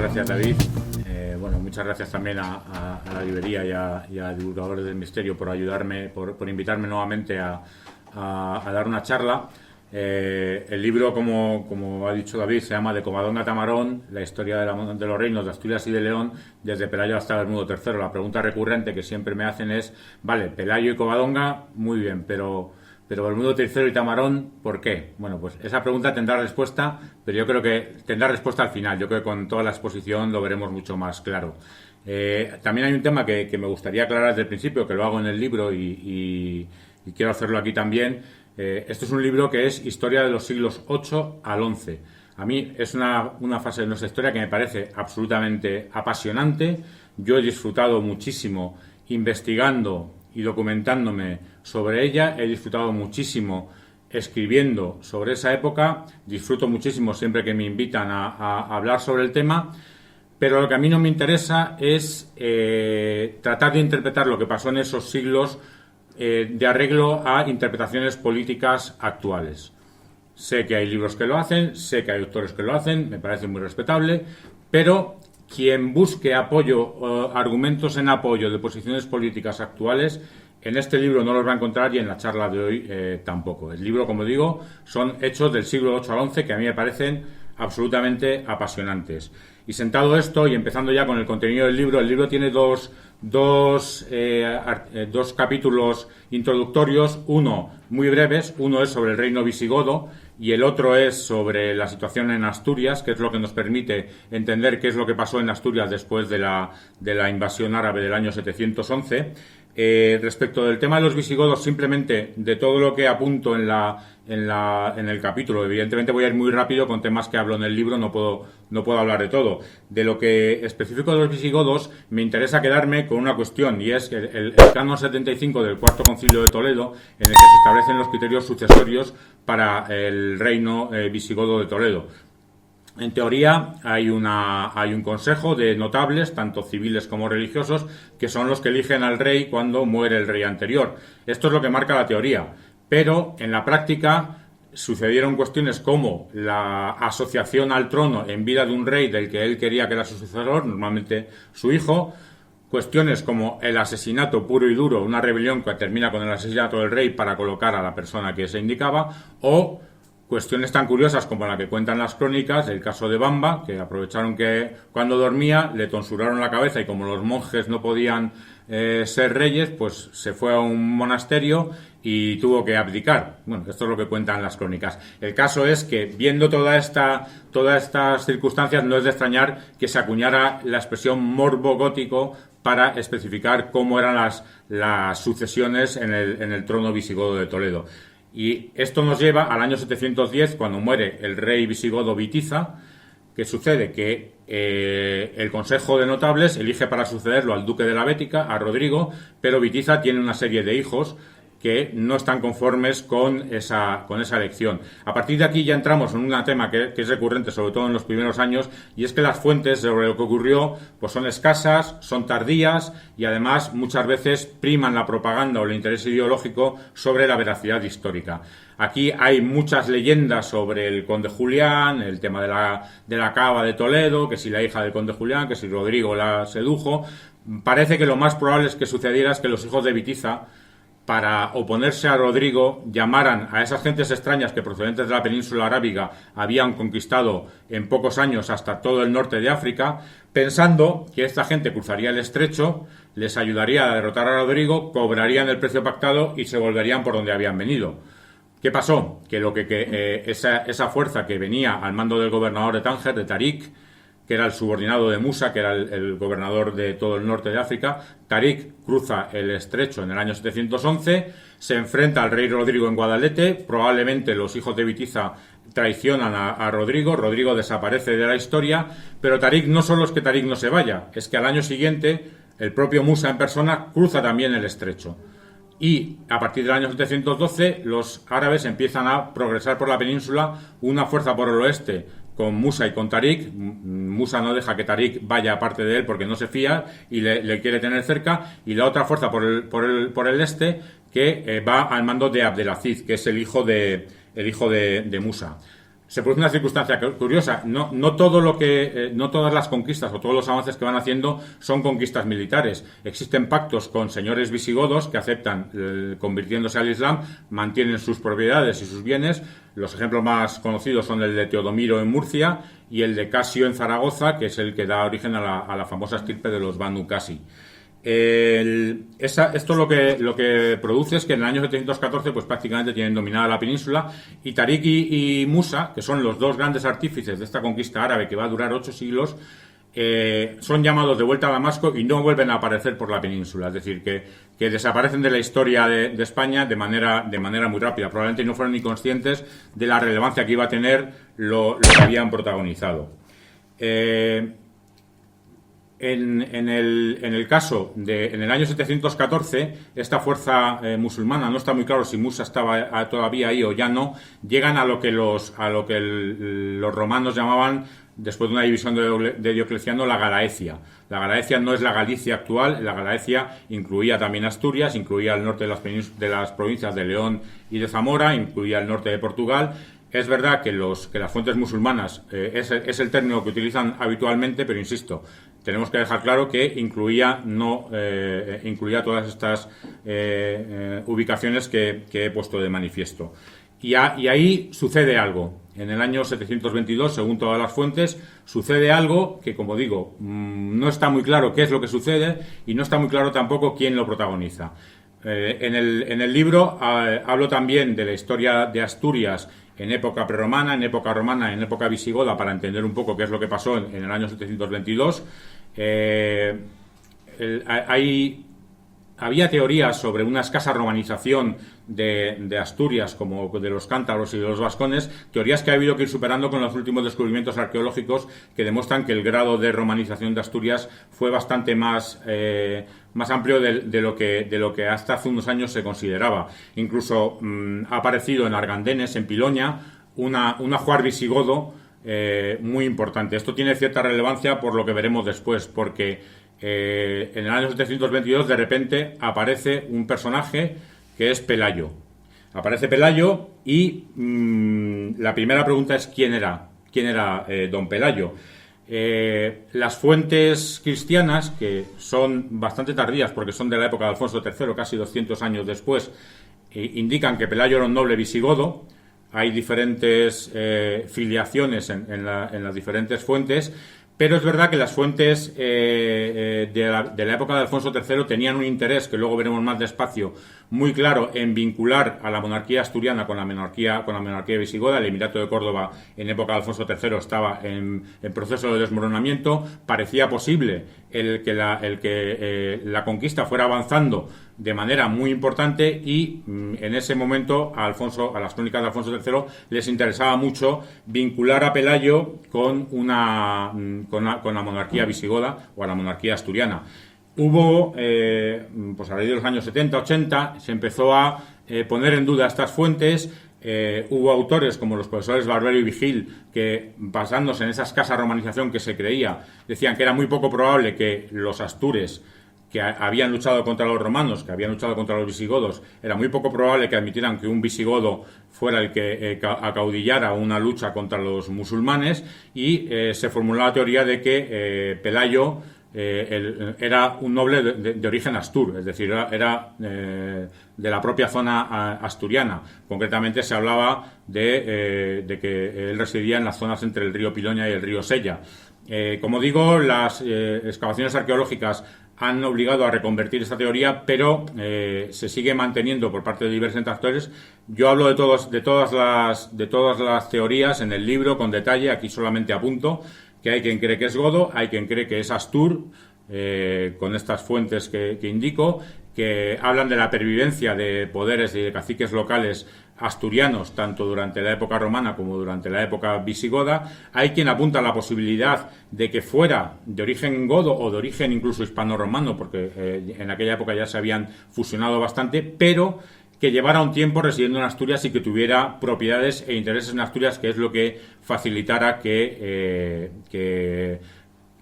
gracias, David. Muchas gracias también a la librería y a Divulgadores del Misterio por ayudarme, por invitarme nuevamente a dar una charla. El libro, como ha dicho David, se llama De Covadonga a Tamarón, la historia de los reinos de Asturias y de León, desde Pelayo hasta Bermudo III. La pregunta recurrente que siempre me hacen es, vale, Pelayo y Covadonga, muy bien, pero Bermudo III y Tamarón, ¿por qué? Bueno, pues esa pregunta tendrá respuesta, pero yo creo que tendrá respuesta al final. Yo creo que con toda la exposición lo veremos mucho más claro. También hay un tema que me gustaría aclarar desde el principio, que lo hago en el libro y quiero hacerlo aquí también. Este es un libro que es historia de los siglos VIII al XI. A mí es una fase de nuestra historia que me parece absolutamente apasionante. Yo he disfrutado muchísimo investigando y documentándome sobre ella, he disfrutado muchísimo escribiendo sobre esa época, disfruto muchísimo siempre que me invitan a hablar sobre el tema, pero lo que a mí no me interesa es tratar de interpretar lo que pasó en esos siglos de arreglo a interpretaciones políticas actuales. Sé que hay libros que lo hacen, sé que hay autores que lo hacen, me parece muy respetable, pero quien busque apoyo, argumentos en apoyo de posiciones políticas actuales, en este libro no los va a encontrar y en la charla de hoy tampoco. El libro, como digo, son hechos del siglo VIII al XI que a mí me parecen absolutamente apasionantes. Y sentado esto y empezando ya con el contenido del libro, el libro tiene dos capítulos introductorios, uno muy breves, uno es sobre el reino visigodo y el otro es sobre la situación en Asturias, que es lo que nos permite entender qué es lo que pasó en Asturias después de la invasión árabe del año 711. Respecto del tema de los visigodos, simplemente de todo lo que apunto en el capítulo, evidentemente voy a ir muy rápido con temas que hablo en el libro, no puedo hablar de todo. De lo que específico de los visigodos, me interesa quedarme con una cuestión, y es que el Canon 75 del Cuarto Concilio de Toledo, en el que se establecen los criterios sucesorios para el reino visigodo de Toledo. En teoría hay un consejo de notables, tanto civiles como religiosos, que son los que eligen al rey cuando muere el rey anterior. Esto es lo que marca la teoría, pero en la práctica sucedieron cuestiones como la asociación al trono en vida de un rey del que él quería que era su sucesor, normalmente su hijo, cuestiones como el asesinato puro y duro, una rebelión que termina con el asesinato del rey para colocar a la persona que se indicaba, o cuestiones tan curiosas como la que cuentan las crónicas, el caso de Bamba, que aprovecharon que cuando dormía le tonsuraron la cabeza y como los monjes no podían ser reyes, pues se fue a un monasterio y tuvo que abdicar. Bueno, esto es lo que cuentan las crónicas. El caso es que, viendo todas estas circunstancias, no es de extrañar que se acuñara la expresión morbo gótico para especificar cómo eran las sucesiones en el trono visigodo de Toledo. Y esto nos lleva al año 710, cuando muere el rey visigodo Witiza. ¿Qué sucede? Que el Consejo de Notables elige para sucederlo al duque de la Bética, a Rodrigo, pero Witiza tiene una serie de hijos que no están conformes con esa elección. A partir de aquí ya entramos en un tema que es recurrente, sobre todo en los primeros años, y es que las fuentes sobre lo que ocurrió pues son escasas, son tardías y además muchas veces priman la propaganda o el interés ideológico sobre la veracidad histórica. Aquí hay muchas leyendas sobre el conde Julián, el tema de la cava de Toledo, que si la hija del conde Julián, que si Rodrigo la sedujo. Parece que lo más probable es que sucediera es que los hijos de Witiza, para oponerse a Rodrigo, llamaran a esas gentes extrañas que procedentes de la península arábiga habían conquistado en pocos años hasta todo el norte de África, pensando que esta gente cruzaría el estrecho, les ayudaría a derrotar a Rodrigo, cobrarían el precio pactado y se volverían por donde habían venido. ¿Qué pasó? Que esa fuerza que venía al mando del gobernador de Tánger, de Tarik, que era el subordinado de Musa, que era el gobernador de todo el norte de África, Tarik cruza el estrecho en el año 711, se enfrenta al rey Rodrigo en Guadalete, probablemente los hijos de Witiza traicionan a Rodrigo, Rodrigo desaparece de la historia, pero Tarik no solo es que Tarik no se vaya, es que al año siguiente el propio Musa en persona cruza también el estrecho. Y a partir del año 712 los árabes empiezan a progresar por la península, una fuerza por el oeste con Musa y con Tarik. Musa no deja que Tarik vaya aparte de él porque no se fía y le quiere tener cerca, y la otra fuerza por el este que va al mando de Abdelaziz, que es el hijo de Musa. se produce una circunstancia curiosa. No todo lo que, no todas las conquistas o todos los avances que van haciendo son conquistas militares. Existen pactos con señores visigodos que aceptan, convirtiéndose al Islam, mantienen sus propiedades y sus bienes. Los ejemplos más conocidos son el de Teodomiro en Murcia y el de Casio en Zaragoza, que es el que da origen a la famosa estirpe de los Banu Qasi. Esto lo que produce es que en el año 714 pues prácticamente tienen dominada la península, y Tarik y Musa, que son los dos grandes artífices de esta conquista árabe que va a durar 8 siglos, son llamados de vuelta a Damasco y no vuelven a aparecer por la península. Es decir, que desaparecen de la historia de España de manera muy rápida. Probablemente no fueron ni conscientes de la relevancia que iba a tener lo que habían protagonizado. En el caso en el año 714, esta fuerza musulmana, no está muy claro si Musa estaba todavía ahí o ya no, llegan a lo que los romanos llamaban, después de una división de Diocleciano, la Galaecia. La Galaecia no es la Galicia actual. La Galaecia incluía también Asturias, incluía el norte de las provincias de León y de Zamora, incluía el norte de Portugal. Es verdad que las fuentes musulmanas es el término que utilizan habitualmente, pero insisto, tenemos que dejar claro que incluía todas estas ubicaciones que he puesto de manifiesto. Y ahí sucede algo. En el año 722, según todas las fuentes, sucede algo que, como digo, no está muy claro qué es lo que sucede y no está muy claro tampoco quién lo protagoniza. En el libro hablo también de la historia de Asturias en época prerromana, en época romana, en época visigoda, para entender un poco qué es lo que pasó en el año 722. Había teorías sobre una escasa romanización de Asturias, como de los cántabros y de los vascones, teorías que ha habido que ir superando con los últimos descubrimientos arqueológicos que demuestran que el grado de romanización de Asturias fue bastante más amplio de lo que hasta hace unos años se consideraba. Incluso ha aparecido en Argandenes, en Piloña, un ajuar visigodo muy importante. Esto tiene cierta relevancia por lo que veremos después, porque en el año 722 de repente aparece un personaje que es Pelayo. Aparece Pelayo y la primera pregunta es ¿quién era don Pelayo? Las fuentes cristianas, que son bastante tardías porque son de la época de Alfonso III, casi 200 años después, indican que Pelayo era un noble visigodo. Hay diferentes filiaciones en las diferentes fuentes, pero es verdad que las fuentes de la época de Alfonso III tenían un interés, que luego veremos más despacio, muy claro en vincular a la monarquía asturiana con la monarquía visigoda. El Emirato de Córdoba en época de Alfonso III estaba en proceso de desmoronamiento. Parecía posible el que la conquista fuera avanzando de manera muy importante, y en ese momento a las crónicas de Alfonso III les interesaba mucho vincular a Pelayo con la monarquía visigoda o a la monarquía asturiana. Hubo, pues a raíz de los años 70, 80, se empezó a poner en duda estas fuentes. Hubo autores como los profesores Barbero y Vigil que, basándose en esa escasa romanización que se creía, decían que era muy poco probable que los astures, que habían luchado contra los romanos, que habían luchado contra los visigodos, era muy poco probable que admitieran que un visigodo fuera el que acaudillara una lucha contra los musulmanes, y se formuló la teoría de que Pelayo era un noble de origen astur, es decir, era de la propia zona asturiana. Concretamente se hablaba de que él residía en las zonas entre el río Piloña y el río Sella. Como digo, las excavaciones arqueológicas han obligado a reconvertir esta teoría, pero se sigue manteniendo por parte de diversos actores. Yo hablo de todas las teorías en el libro con detalle. Aquí solamente apunto que hay quien cree que es godo, hay quien cree que es astur, con estas fuentes que indico, que hablan de la pervivencia de poderes y de caciques locales asturianos, tanto durante la época romana como durante la época visigoda. Hay quien apunta a la posibilidad de que fuera de origen godo o de origen incluso hispano-romano, porque en aquella época ya se habían fusionado bastante, pero que llevara un tiempo residiendo en Asturias y que tuviera propiedades e intereses en Asturias, que es lo que facilitara que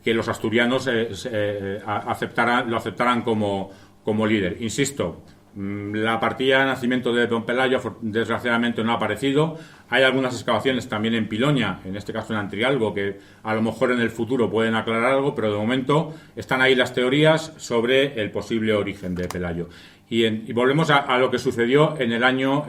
los asturianos lo aceptaran como líder. Insisto, La partida de nacimiento de Don Pelayo desgraciadamente no ha aparecido. Hay algunas excavaciones también en Piloña, en este caso en Antrialgo, que a lo mejor en el futuro pueden aclarar algo, pero de momento están ahí las teorías sobre el posible origen de Pelayo. Y volvemos a lo que sucedió en el año,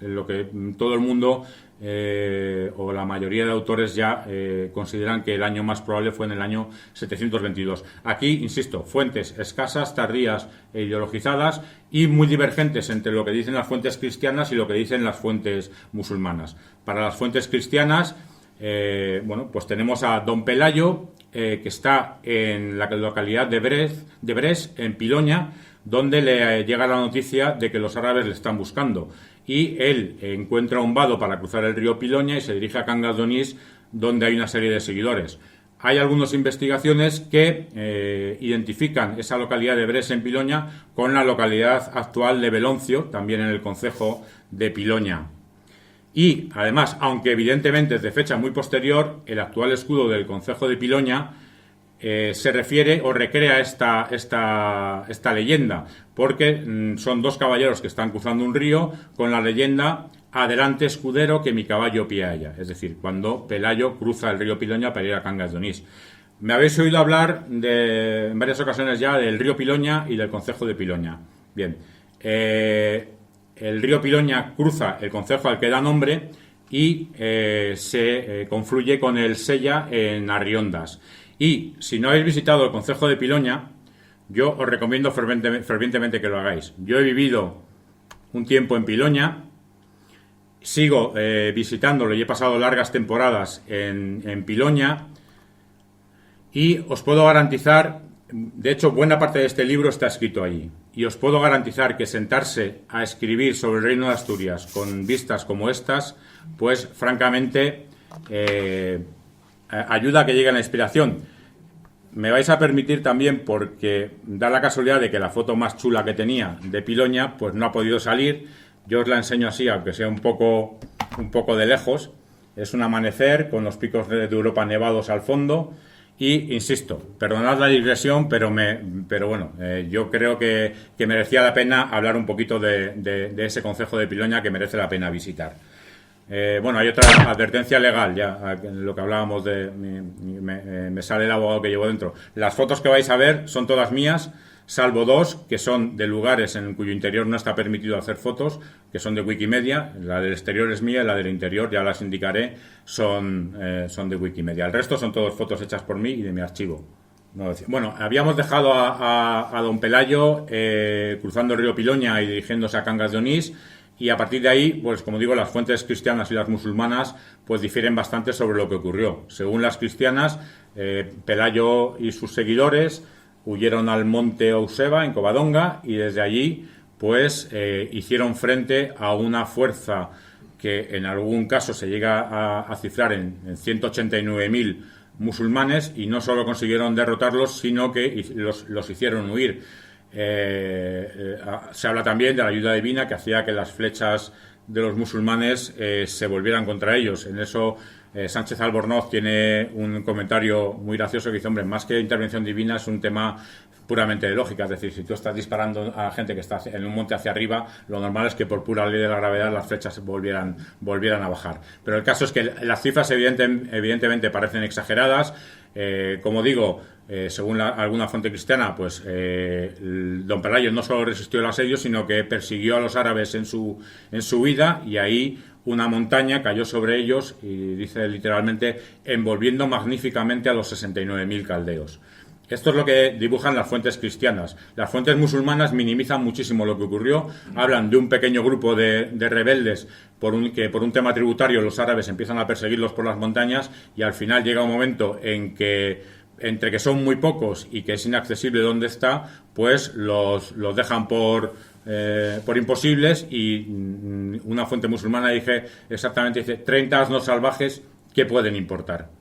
lo que todo el mundo o la mayoría de autores ya consideran que el año más probable fue en el año 722. Aquí, insisto, fuentes escasas, tardías e ideologizadas y muy divergentes entre lo que dicen las fuentes cristianas y lo que dicen las fuentes musulmanas. Para las fuentes cristianas, pues tenemos a Don Pelayo, que está en la localidad de Bres, en Piloña, donde le llega la noticia de que los árabes le están buscando. Y él encuentra un vado para cruzar el río Piloña y se dirige a Cangas de Onís, donde hay una serie de seguidores. Hay algunas investigaciones que identifican esa localidad de Bres en Piloña con la localidad actual de Beloncio, también en el concejo de Piloña. Y, además, aunque evidentemente es de fecha muy posterior, el actual escudo del concejo de Piloña se refiere o recrea esta leyenda, porque son dos caballeros que están cruzando un río con la leyenda "Adelante, escudero, que mi caballo pía ella", es decir, cuando Pelayo cruza el río Piloña para ir a Cangas de Onís. Me habéis oído hablar en varias ocasiones ya del río Piloña y del concejo de Piloña. Bien, el río Piloña cruza el concejo al que da nombre y se confluye con el Sella en Arriondas. Y si no habéis visitado el concejo de Piloña, yo os recomiendo fervientemente que lo hagáis. Yo he vivido un tiempo en Piloña, sigo visitándolo y he pasado largas temporadas en Piloña y os puedo garantizar, de hecho buena parte de este libro está escrito allí, y os puedo garantizar que sentarse a escribir sobre el Reino de Asturias con vistas como estas, pues francamente ayuda a que llegue la inspiración. Me vais a permitir también, porque da la casualidad de que la foto más chula que tenía de Piloña pues no ha podido salir. Yo os la enseño así, aunque sea un poco de lejos. Es un amanecer con los picos de Europa nevados al fondo. Y, insisto, perdonad la digresión, pero bueno, yo creo que merecía la pena hablar un poquito de ese concejo de Piloña que merece la pena visitar. Hay otra advertencia legal, ya lo que hablábamos de me sale el abogado que llevo dentro. Las fotos que vais a ver son todas mías, salvo dos que son de lugares en cuyo interior no está permitido hacer fotos, que son de Wikimedia. La del exterior es mía y la del interior, ya las indicaré, son de Wikimedia. El resto son todas fotos hechas por mí y de mi archivo. Bueno, habíamos dejado a Don Pelayo cruzando el río Piloña y dirigiéndose a Cangas de Onís. Y a partir de ahí, pues como digo, las fuentes cristianas y las musulmanas pues difieren bastante sobre lo que ocurrió. Según las cristianas, Pelayo y sus seguidores huyeron al monte Ouseba, en Covadonga, y desde allí pues hicieron frente a una fuerza que en algún caso se llega a cifrar en 189.000 musulmanes, y no solo consiguieron derrotarlos, sino que los hicieron huir. Se habla también de la ayuda divina que hacía que las flechas de los musulmanes se volvieran contra ellos. En eso Sánchez Albornoz tiene un comentario muy gracioso que dice: hombre, más que intervención divina es un tema puramente de lógica. Es decir, si tú estás disparando a gente que está en un monte hacia arriba, lo normal es que por pura ley de la gravedad las flechas volvieran a bajar. Pero el caso es que las cifras evidentemente parecen exageradas. Como digo, según alguna fuente cristiana, pues Don Pelayo no solo resistió el asedio, sino que persiguió a los árabes en su huida, y ahí una montaña cayó sobre ellos, y dice literalmente, envolviendo magníficamente a los 69.000 caldeos. Esto es lo que dibujan las fuentes cristianas. Las fuentes musulmanas minimizan muchísimo lo que ocurrió. Hablan de un pequeño grupo de rebeldes que por un tema tributario los árabes empiezan a perseguirlos por las montañas, y al final llega un momento en que, entre que son muy pocos y que es inaccesible dónde está, pues los dejan por imposibles, y una fuente musulmana dice 30 asnos salvajes, ¿qué pueden importar?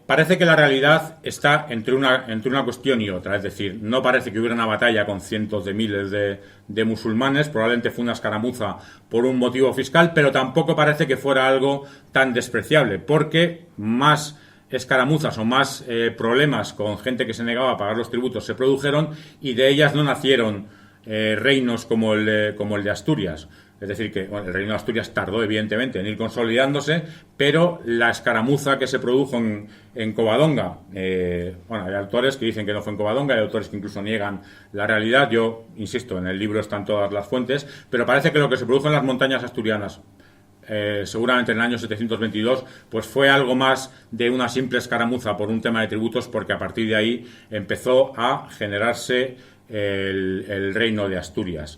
Parece que la realidad está entre una cuestión y otra, es decir, no parece que hubiera una batalla con cientos de miles de musulmanes, probablemente fue una escaramuza por un motivo fiscal, pero tampoco parece que fuera algo tan despreciable, porque más escaramuzas o más problemas con gente que se negaba a pagar los tributos se produjeron, y de ellas no nacieron reinos como el de Asturias. Es decir, que el reino de Asturias tardó, evidentemente, en ir consolidándose, pero la escaramuza que se produjo en Covadonga, hay autores que dicen que no fue en Covadonga, hay autores que incluso niegan la realidad. Yo, insisto, en el libro están todas las fuentes, pero parece que lo que se produjo en las montañas asturianas, seguramente en el año 722, pues fue algo más de una simple escaramuza por un tema de tributos, porque a partir de ahí empezó a generarse el reino de Asturias.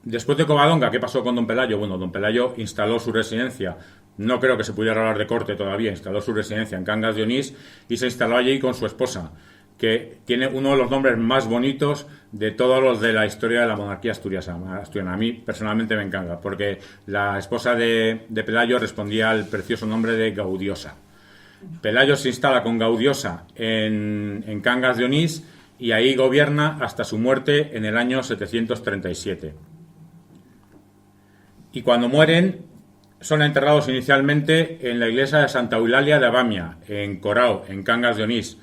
Después de Covadonga, ¿qué pasó con don Pelayo? Bueno, don Pelayo instaló su residencia, no creo que se pudiera hablar de corte todavía, instaló su residencia en Cangas de Onís y se instaló allí con su esposa, que tiene uno de los nombres más bonitos de todos los de la historia de la monarquía asturiana. A mí personalmente me encanta, porque la esposa de Pelayo respondía al precioso nombre de Gaudiosa. Pelayo se instala con Gaudiosa en Cangas de Onís y ahí gobierna hasta su muerte en el año 737. Y cuando mueren, son enterrados inicialmente en la iglesia de Santa Eulalia de Abamia, en Corao, en Cangas de Onís.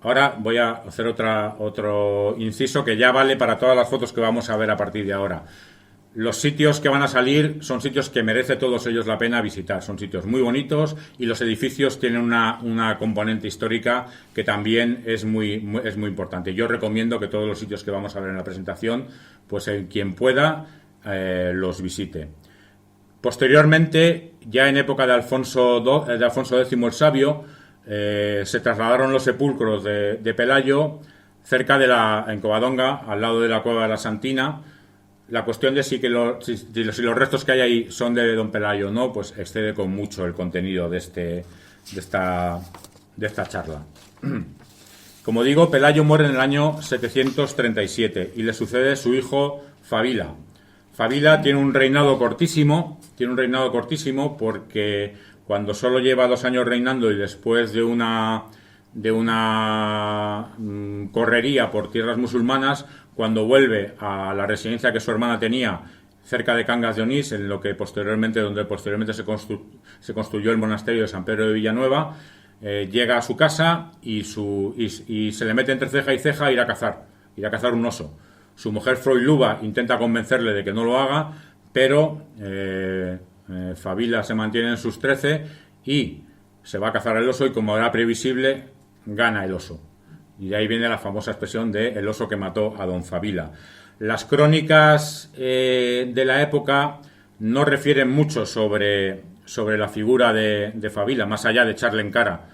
Ahora voy a hacer otro inciso que ya vale para todas las fotos que vamos a ver a partir de ahora. Los sitios que van a salir son sitios que merece todos ellos la pena visitar. Son sitios muy bonitos y los edificios tienen una componente histórica que también es muy importante. Yo recomiendo que todos los sitios que vamos a ver en la presentación, pues quien pueda, los visite. Posteriormente, ya en época de Alfonso X el Sabio, se trasladaron los sepulcros de Pelayo en Covadonga, al lado de la cueva de la Santina. La cuestión de si los restos que hay ahí son de don Pelayo o no, pues excede con mucho el contenido de esta charla. Como digo, Pelayo muere en el año 737 y le sucede su hijo Fabila. Fabila tiene un reinado cortísimo porque cuando solo lleva 2 años reinando y después de una correría por tierras musulmanas, cuando vuelve a la residencia que su hermana tenía cerca de Cangas de Onís, donde posteriormente se construyó el monasterio de San Pedro de Villanueva, llega a su casa y se le mete entre ceja y ceja ir a cazar un oso. Su mujer Froiluba intenta convencerle de que no lo haga, pero Fabila se mantiene en sus 13 y se va a cazar el oso y, como era previsible, gana el oso. Y de ahí viene la famosa expresión de el oso que mató a don Fabila. Las crónicas de la época no refieren mucho sobre la figura de Fabila, más allá de echarle en cara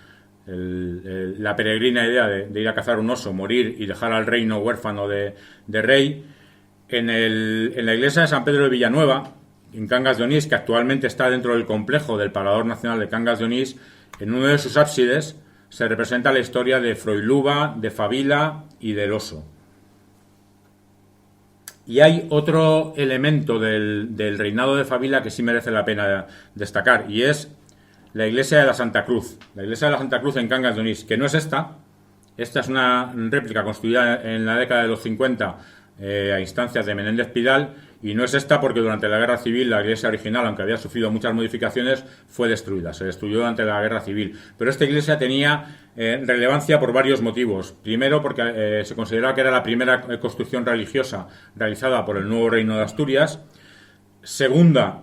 la peregrina idea de ir a cazar un oso, morir y dejar al reino huérfano de rey. En la iglesia de San Pedro de Villanueva, en Cangas de Onís, que actualmente está dentro del complejo del Parador Nacional de Cangas de Onís, en uno de sus ábsides se representa la historia de Froiluba, de Fabila y del oso. Y hay otro elemento del reinado de Fabila que sí merece la pena destacar, y es la iglesia de la Santa Cruz. La iglesia de la Santa Cruz en Cangas de Onís, que no es esta. Esta es una réplica construida en la década de los 50 a instancias de Menéndez Pidal, y no es esta porque durante la Guerra Civil la iglesia original, aunque había sufrido muchas modificaciones, fue destruida. Se destruyó durante la Guerra Civil. Pero esta iglesia tenía relevancia por varios motivos. Primero, porque se consideraba que era la primera construcción religiosa realizada por el nuevo Reino de Asturias. Segunda,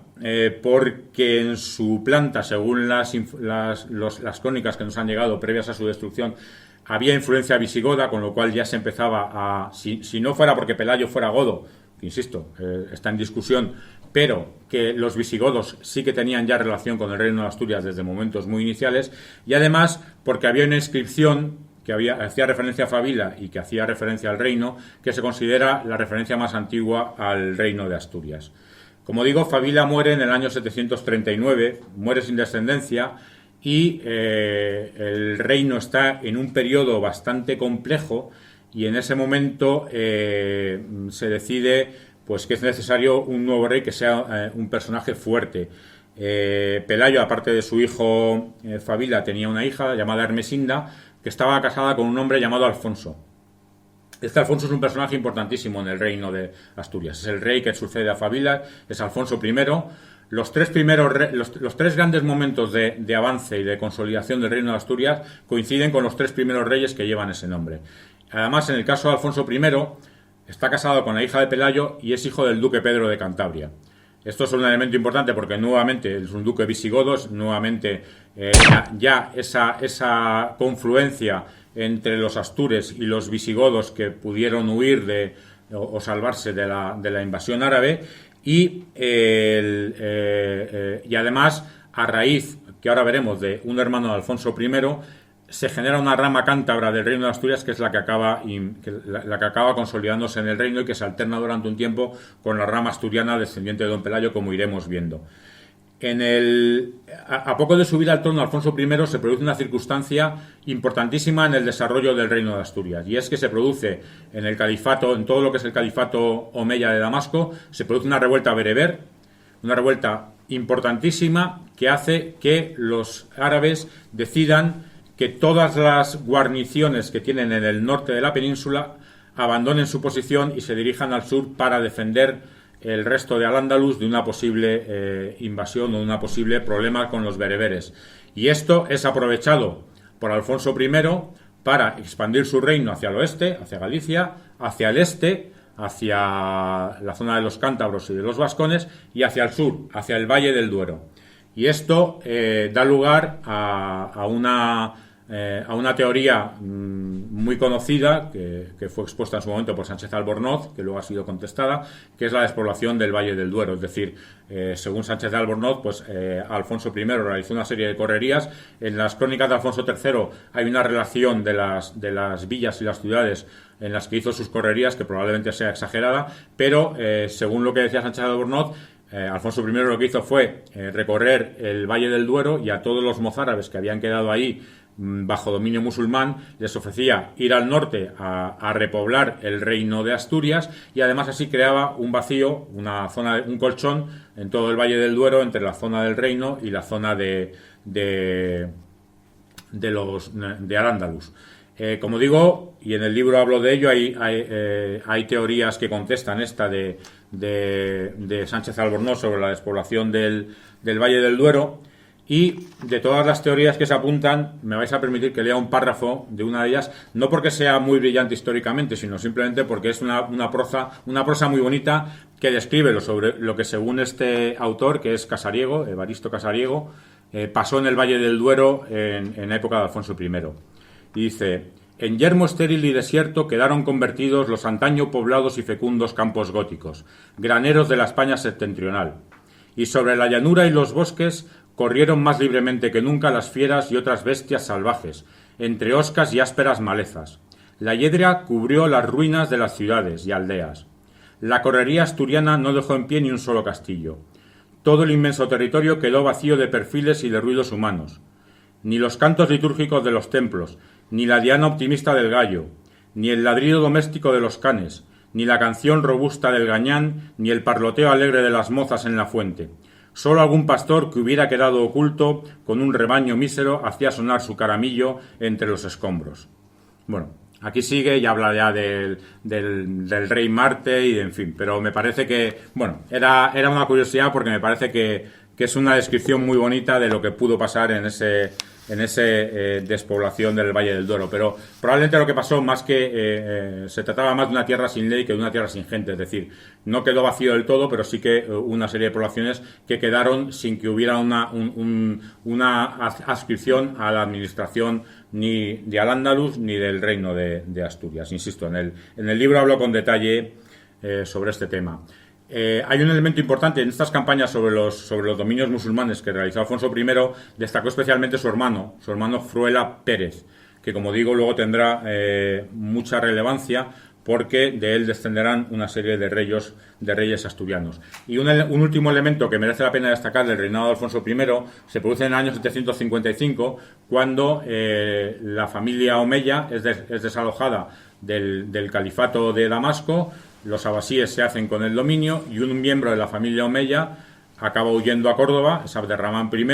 porque en su planta, según las crónicas que nos han llegado previas a su destrucción, había influencia visigoda, con lo cual ya se empezaba si no fuera porque Pelayo fuera godo, que insisto, está en discusión, pero que los visigodos sí que tenían ya relación con el Reino de Asturias desde momentos muy iniciales, y además porque había una inscripción que hacía referencia a Fabila y que hacía referencia al reino, que se considera la referencia más antigua al Reino de Asturias. Como digo, Fabila muere en el año 739, muere sin descendencia, y el reino está en un periodo bastante complejo, y en ese momento se decide pues que es necesario un nuevo rey que sea un personaje fuerte. Pelayo, aparte de su hijo Fabila, tenía una hija llamada Hermesinda, que estaba casada con un hombre llamado Alfonso. Este Alfonso es un personaje importantísimo en el reino de Asturias. Es el rey que sucede a Fabila, es Alfonso I. Los tres grandes momentos de avance y de consolidación del reino de Asturias coinciden con los 3 primeros reyes que llevan ese nombre. Además, en el caso de Alfonso I, está casado con la hija de Pelayo y es hijo del duque Pedro de Cantabria. Esto es un elemento importante porque nuevamente es un duque visigodo, nuevamente ya esa confluencia entre los astures y los visigodos que pudieron huir o salvarse de la invasión árabe y además a raíz, que ahora veremos, de un hermano de Alfonso I, se genera una rama cántabra del reino de Asturias que es la que acaba consolidándose en el reino y que se alterna durante un tiempo con la rama asturiana descendiente de don Pelayo, como iremos viendo. A poco de subir al trono Alfonso I se produce una circunstancia importantísima en el desarrollo del reino de Asturias, y es que se produce en el califato, en todo lo que es el califato omeya de Damasco, se produce una revuelta bereber, una revuelta importantísima que hace que los árabes decidan que todas las guarniciones que tienen en el norte de la península abandonen su posición y se dirijan al sur para defender el resto de Al-Ándalus de una posible invasión o de un posible problema con los bereberes. Y esto es aprovechado por Alfonso I para expandir su reino hacia el oeste, hacia Galicia, hacia el este, hacia la zona de los cántabros y de los vascones, y hacia el sur, hacia el Valle del Duero. Y esto da lugar a una teoría muy conocida que fue expuesta en su momento por Sánchez Albornoz, que luego ha sido contestada, que es la despoblación del Valle del Duero. Es decir, según Sánchez Albornoz, pues Alfonso I realizó una serie de correrías. En las crónicas de Alfonso III hay una relación de las villas y las ciudades en las que hizo sus correrías, que probablemente sea exagerada, pero según lo que decía Sánchez Albornoz, Alfonso I lo que hizo fue recorrer el Valle del Duero y a todos los mozárabes que habían quedado ahí bajo dominio musulmán les ofrecía ir al norte a repoblar el reino de Asturias, y además así creaba un vacío, un colchón en todo el Valle del Duero entre la zona del reino y la zona de Al-Ándalus. Como digo, y en el libro hablo de ello, hay teorías que contestan esta de Sánchez Albornoz sobre la despoblación del Valle del Duero. Y de todas las teorías que se apuntan, me vais a permitir que lea un párrafo de una de ellas, no porque sea muy brillante históricamente, sino simplemente porque es una prosa muy bonita que describe sobre lo que, según este autor, que es Casariego, Evaristo Casariego, pasó en el Valle del Duero en época de Alfonso I. Y dice: en yermo estéril y desierto quedaron convertidos los antaño poblados y fecundos campos góticos, graneros de la España septentrional. Y sobre la llanura y los bosques corrieron más libremente que nunca las fieras y otras bestias salvajes, entre hoscas y ásperas malezas. La hiedra cubrió las ruinas de las ciudades y aldeas. La correría asturiana no dejó en pie ni un solo castillo. Todo el inmenso territorio quedó vacío de perfiles y de ruidos humanos. Ni los cantos litúrgicos de los templos, ni la diana optimista del gallo, ni el ladrido doméstico de los canes, ni la canción robusta del gañán, ni el parloteo alegre de las mozas en la fuente. Solo algún pastor que hubiera quedado oculto con un rebaño mísero hacía sonar su caramillo entre los escombros. Bueno, aquí sigue y habla ya del rey Marte y en fin, pero me parece que, bueno, era una curiosidad porque me parece que es una descripción muy bonita de lo que pudo pasar en ese despoblación del Valle del Duero, pero probablemente lo que pasó más que se trataba más de una tierra sin ley que de una tierra sin gente, es decir, no quedó vacío del todo, pero sí que una serie de poblaciones que quedaron sin que hubiera una adscripción a la administración ni de Al-Ándalus ni del reino de Asturias. Insisto, en el libro hablo con detalle sobre este tema. Hay un elemento importante en estas campañas sobre los dominios musulmanes que realizó Alfonso I. Destacó especialmente su hermano Fruela Pérez, que, como digo, luego tendrá mucha relevancia porque de él descenderán una serie de reyes asturianos. Y un último elemento que merece la pena destacar del reinado de Alfonso I se produce en el año 755, cuando la familia omeya es desalojada del califato de Damasco. Los abasíes se hacen con el dominio y un miembro de la familia omeya acaba huyendo a Córdoba, es Abderramán I,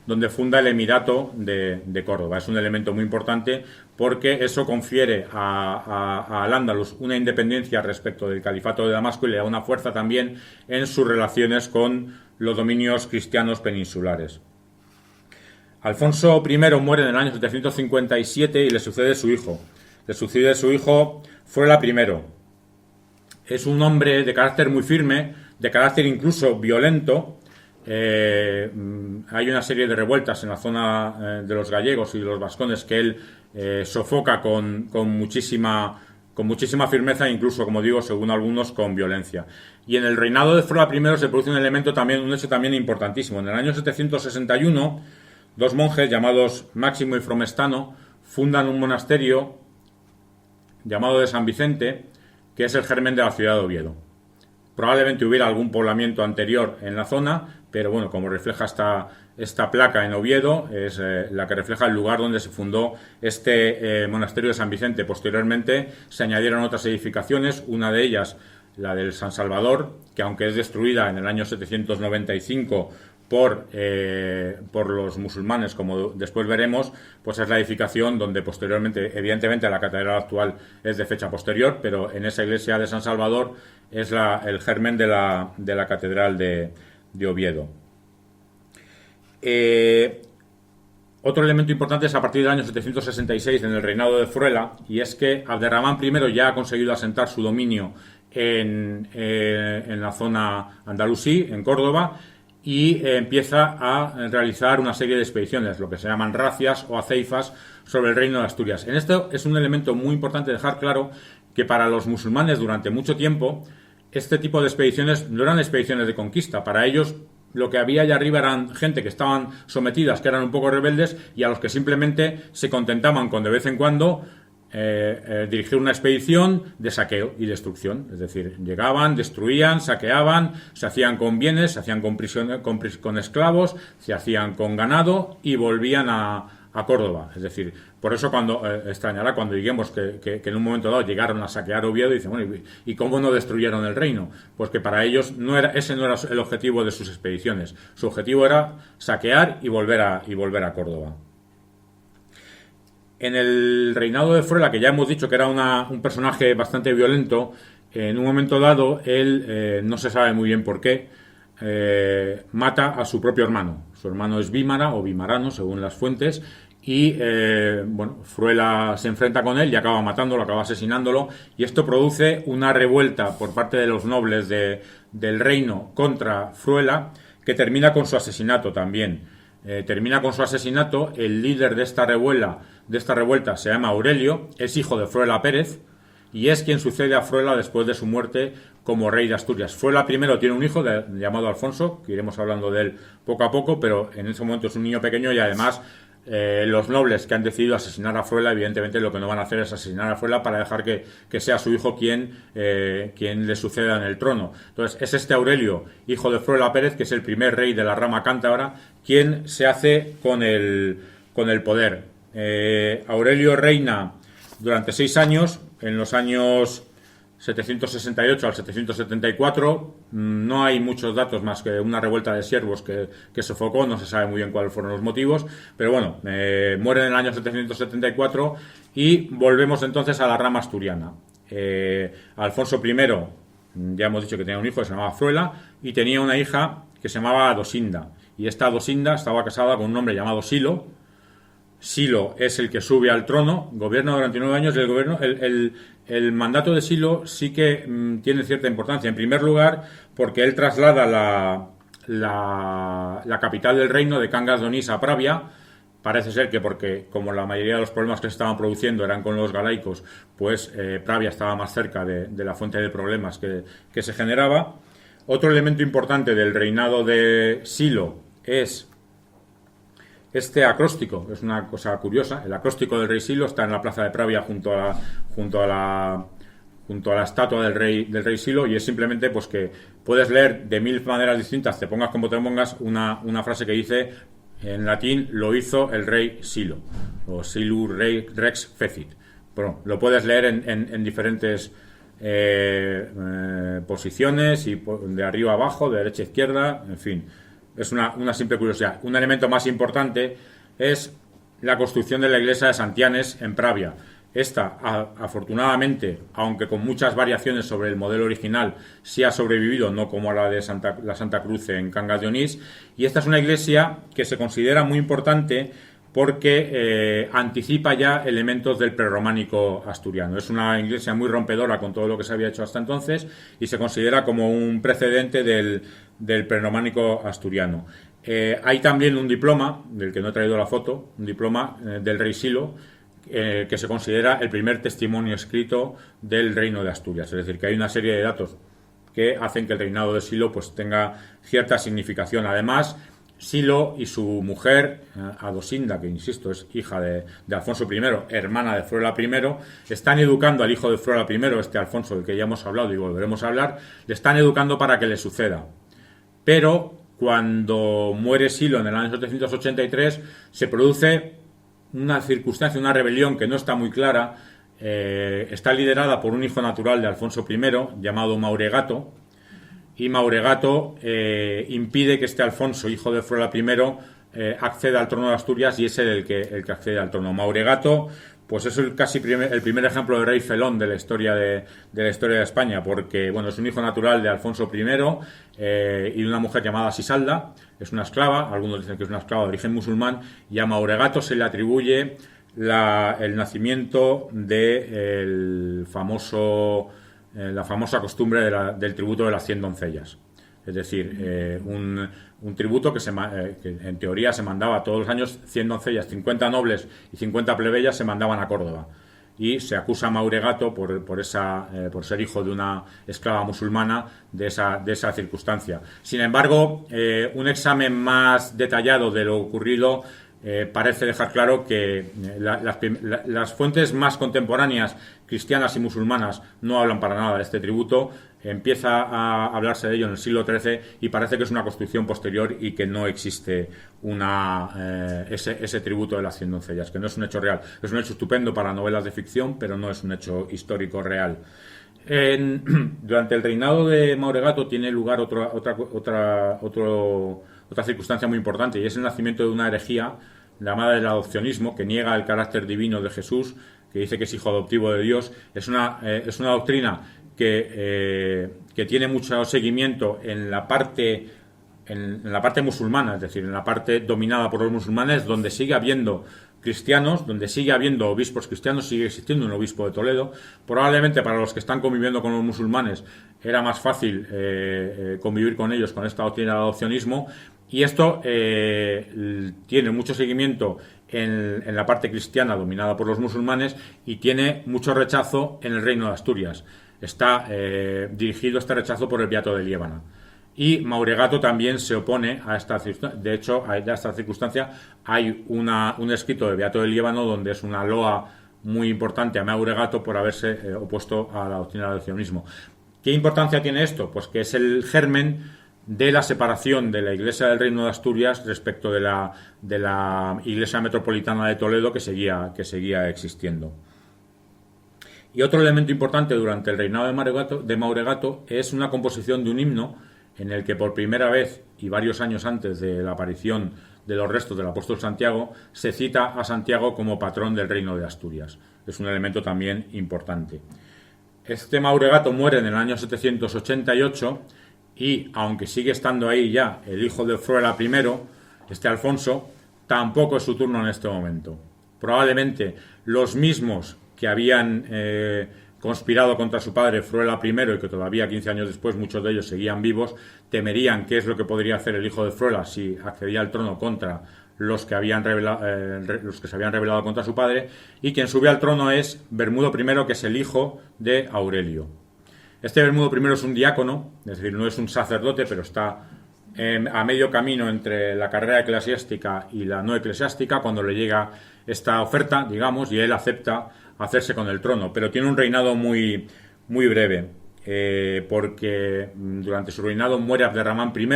donde funda el Emirato de Córdoba. Es un elemento muy importante porque eso confiere a Al-Ándalus una independencia respecto del califato de Damasco y le da una fuerza también en sus relaciones con los dominios cristianos peninsulares. Alfonso I muere en el año 757 y le sucede su hijo, Le sucede su hijo Fruela I. Es un hombre de carácter muy firme, de carácter incluso violento. Hay una serie de revueltas en la zona de los gallegos y de los vascones que él sofoca con muchísima firmeza, incluso, como digo, según algunos, con violencia. Y en el reinado de Fruela I se produce un hecho también importantísimo. En el año 761, dos monjes llamados Máximo y Fromestano fundan un monasterio llamado de San Vicente, que es el germen de la ciudad de Oviedo. Probablemente hubiera algún poblamiento anterior en la zona, pero bueno, como refleja esta placa en Oviedo, es la que refleja el lugar donde se fundó este monasterio de San Vicente. Posteriormente se añadieron otras edificaciones, una de ellas la del San Salvador, que aunque es destruida en el año 795 por los musulmanes, como después veremos, pues es la edificación donde posteriormente, evidentemente la catedral actual es de fecha posterior, pero en esa iglesia de San Salvador es el germen de la catedral de Oviedo. Otro elemento importante es a partir del año 766 en el reinado de Fruela, y es que Abderramán I ya ha conseguido asentar su dominio en la zona andalusí, en Córdoba, y empieza a realizar una serie de expediciones, lo que se llaman razias o aceifas, sobre el reino de Asturias. En esto es un elemento muy importante dejar claro que para los musulmanes durante mucho tiempo este tipo de expediciones no eran expediciones de conquista. Para ellos lo que había allá arriba eran gente que estaban sometidas, que eran un poco rebeldes, y a los que simplemente se contentaban con de vez en cuando dirigir una expedición de saqueo y destrucción. Es decir, llegaban, destruían, saqueaban, se hacían con bienes, se hacían con esclavos, se hacían con ganado y volvían a Córdoba. Es decir, por eso extrañará cuando digamos que en un momento dado llegaron a saquear Oviedo y dicen, bueno, ¿y cómo no destruyeron el reino? Pues que para ellos ese no era el objetivo de sus expediciones. Su objetivo era saquear y volver a Córdoba. En el reinado de Fruela, que ya hemos dicho que era un personaje bastante violento, en un momento dado él, no se sabe muy bien por qué, mata a su propio hermano. Su hermano es Vímara o Vimarano, según las fuentes, y Fruela se enfrenta con él y acaba matándolo, acaba asesinándolo, y esto produce una revuelta por parte de los nobles del reino contra Fruela, que termina con su asesinato también. El líder de esta revuelta se llama Aurelio, es hijo de Fruela Pérez y es quien sucede a Fruela después de su muerte como rey de Asturias. Fruela primero tiene un hijo llamado Alfonso, que iremos hablando de él poco a poco, pero en ese momento es un niño pequeño y además los nobles que han decidido asesinar a Fruela, evidentemente lo que no van a hacer es asesinar a Fruela para dejar que sea su hijo quien le suceda en el trono. Entonces es este Aurelio, hijo de Fruela Pérez, que es el primer rey de la rama cántabra, quien se hace con el poder. Aurelio reina durante 6 años, en los años 768 al 774, no hay muchos datos más que una revuelta de siervos que sofocó, no se sabe muy bien cuáles fueron los motivos, pero bueno, muere en el año 774 y volvemos entonces a la rama asturiana. Alfonso I, ya hemos dicho que tenía un hijo que se llamaba Fruela y tenía una hija que se llamaba Dosinda, y esta Dosinda estaba casada con un hombre llamado Silo. Silo es el que sube al trono, gobierna durante 9 años y el mandato de Silo sí que tiene cierta importancia. En primer lugar, porque él traslada la capital del reino de Cangas de Onís a Pravia. Parece ser que porque, como la mayoría de los problemas que se estaban produciendo eran con los galaicos, pues Pravia estaba más cerca de la fuente de problemas que se generaba. Otro elemento importante del reinado de Silo es este acróstico, es una cosa curiosa. El acróstico del rey Silo está en la plaza de Pravia junto a la estatua del rey Silo, y es simplemente pues que puedes leer de 1000 maneras distintas, te pongas como te pongas, una frase que dice en latín: lo hizo el rey Silo, o Silur Rex Fecit. Bueno, lo puedes leer en diferentes posiciones, y de arriba a abajo, de derecha a izquierda, en fin. Es una simple curiosidad. Un elemento más importante es la construcción de la iglesia de Santianes en Pravia. Esta, afortunadamente, aunque con muchas variaciones sobre el modelo original, sí ha sobrevivido, no como la de la Santa Cruz en Cangas de Onís. Y esta es una iglesia que se considera muy importante porque anticipa ya elementos del prerrománico asturiano. Es una iglesia muy rompedora con todo lo que se había hecho hasta entonces y se considera como un precedente del prerrománico asturiano. Hay también un diploma, del que no he traído la foto, un diploma del rey Silo, que se considera el primer testimonio escrito del reino de Asturias. Es decir, que hay una serie de datos que hacen que el reinado de Silo pues tenga cierta significación. Además, Silo y su mujer, Adosinda, que insisto es hija de Alfonso I, hermana de Fruela I, están educando al hijo de Fruela I, este Alfonso del que ya hemos hablado y volveremos a hablar, le están educando para que le suceda. Pero cuando muere Silo en el año 783, se produce una circunstancia, una rebelión que no está muy clara. Está liderada por un hijo natural de Alfonso I, llamado Mauregato, y Mauregato impide que este Alfonso, hijo de Fruela I, acceda al trono de Asturias, y es él el que accede al trono. Mauregato pues es el primer ejemplo de rey felón de la historia de España, porque bueno, es un hijo natural de Alfonso I y de una mujer llamada Sisalda. Es una esclava, algunos dicen que es una esclava de origen musulmán, y a Mauregato se le atribuye el nacimiento de la famosa costumbre del tributo de las 100 doncellas. Es decir, un tributo que en teoría se mandaba todos los años. 100 doncellas, 50 nobles y 50 plebeyas se mandaban a Córdoba. Y se acusa a Mauregato por ser hijo de una esclava musulmana de esa circunstancia. Sin embargo, un examen más detallado de lo ocurrido parece dejar claro que las fuentes más contemporáneas, cristianas y musulmanas, no hablan para nada de este tributo. Empieza a hablarse de ello en el siglo XIII y parece que es una construcción posterior y que no existe ese tributo de las 100 doncellas, que no es un hecho real. Es un hecho estupendo para novelas de ficción, pero no es un hecho histórico real. Durante el reinado de Mauregato tiene lugar otra circunstancia muy importante, y es el nacimiento de una herejía llamada el adopcionismo, que niega el carácter divino de Jesús, que dice que es hijo adoptivo de Dios. Es una doctrina que tiene mucho seguimiento en la parte musulmana, es decir, en la parte dominada por los musulmanes, donde sigue habiendo cristianos, donde sigue habiendo obispos cristianos, sigue existiendo un obispo de Toledo. Probablemente para los que están conviviendo con los musulmanes era más fácil convivir con ellos con esta doctrina del adopcionismo, y esto tiene mucho seguimiento en la parte cristiana dominada por los musulmanes y tiene mucho rechazo en el reino de Asturias. Está dirigido este rechazo por el Beato de Liébana. Y Mauregato también se opone a esta circunstancia. De hecho, a esta circunstancia hay un escrito de Beato de Liébano donde es una loa muy importante a Mauregato por haberse opuesto a la doctrina del adopcionismo. ¿Qué importancia tiene esto? Pues que es el germen de la separación de la Iglesia del Reino de Asturias respecto de la Iglesia Metropolitana de Toledo, que seguía existiendo. Y otro elemento importante durante el reinado de Mauregato es una composición de un himno en el que por primera vez, y varios años antes de la aparición de los restos del apóstol Santiago, se cita a Santiago como patrón del reino de Asturias. Es un elemento también importante. Este Mauregato muere en el año 788 y, aunque sigue estando ahí ya el hijo de Fruela I, este Alfonso, tampoco es su turno en este momento. Probablemente los mismos que habían conspirado contra su padre Fruela I, y que todavía 15 años después muchos de ellos seguían vivos, temerían qué es lo que podría hacer el hijo de Fruela si accedía al trono contra los que se habían rebelado contra su padre, y quien sube al trono es Bermudo I, que es el hijo de Aurelio. Este Bermudo I es un diácono, es decir, no es un sacerdote, pero está a medio camino entre la carrera eclesiástica y la no eclesiástica cuando le llega esta oferta, digamos, y él acepta hacerse con el trono, pero tiene un reinado muy, muy breve, porque durante su reinado muere Abderramán I,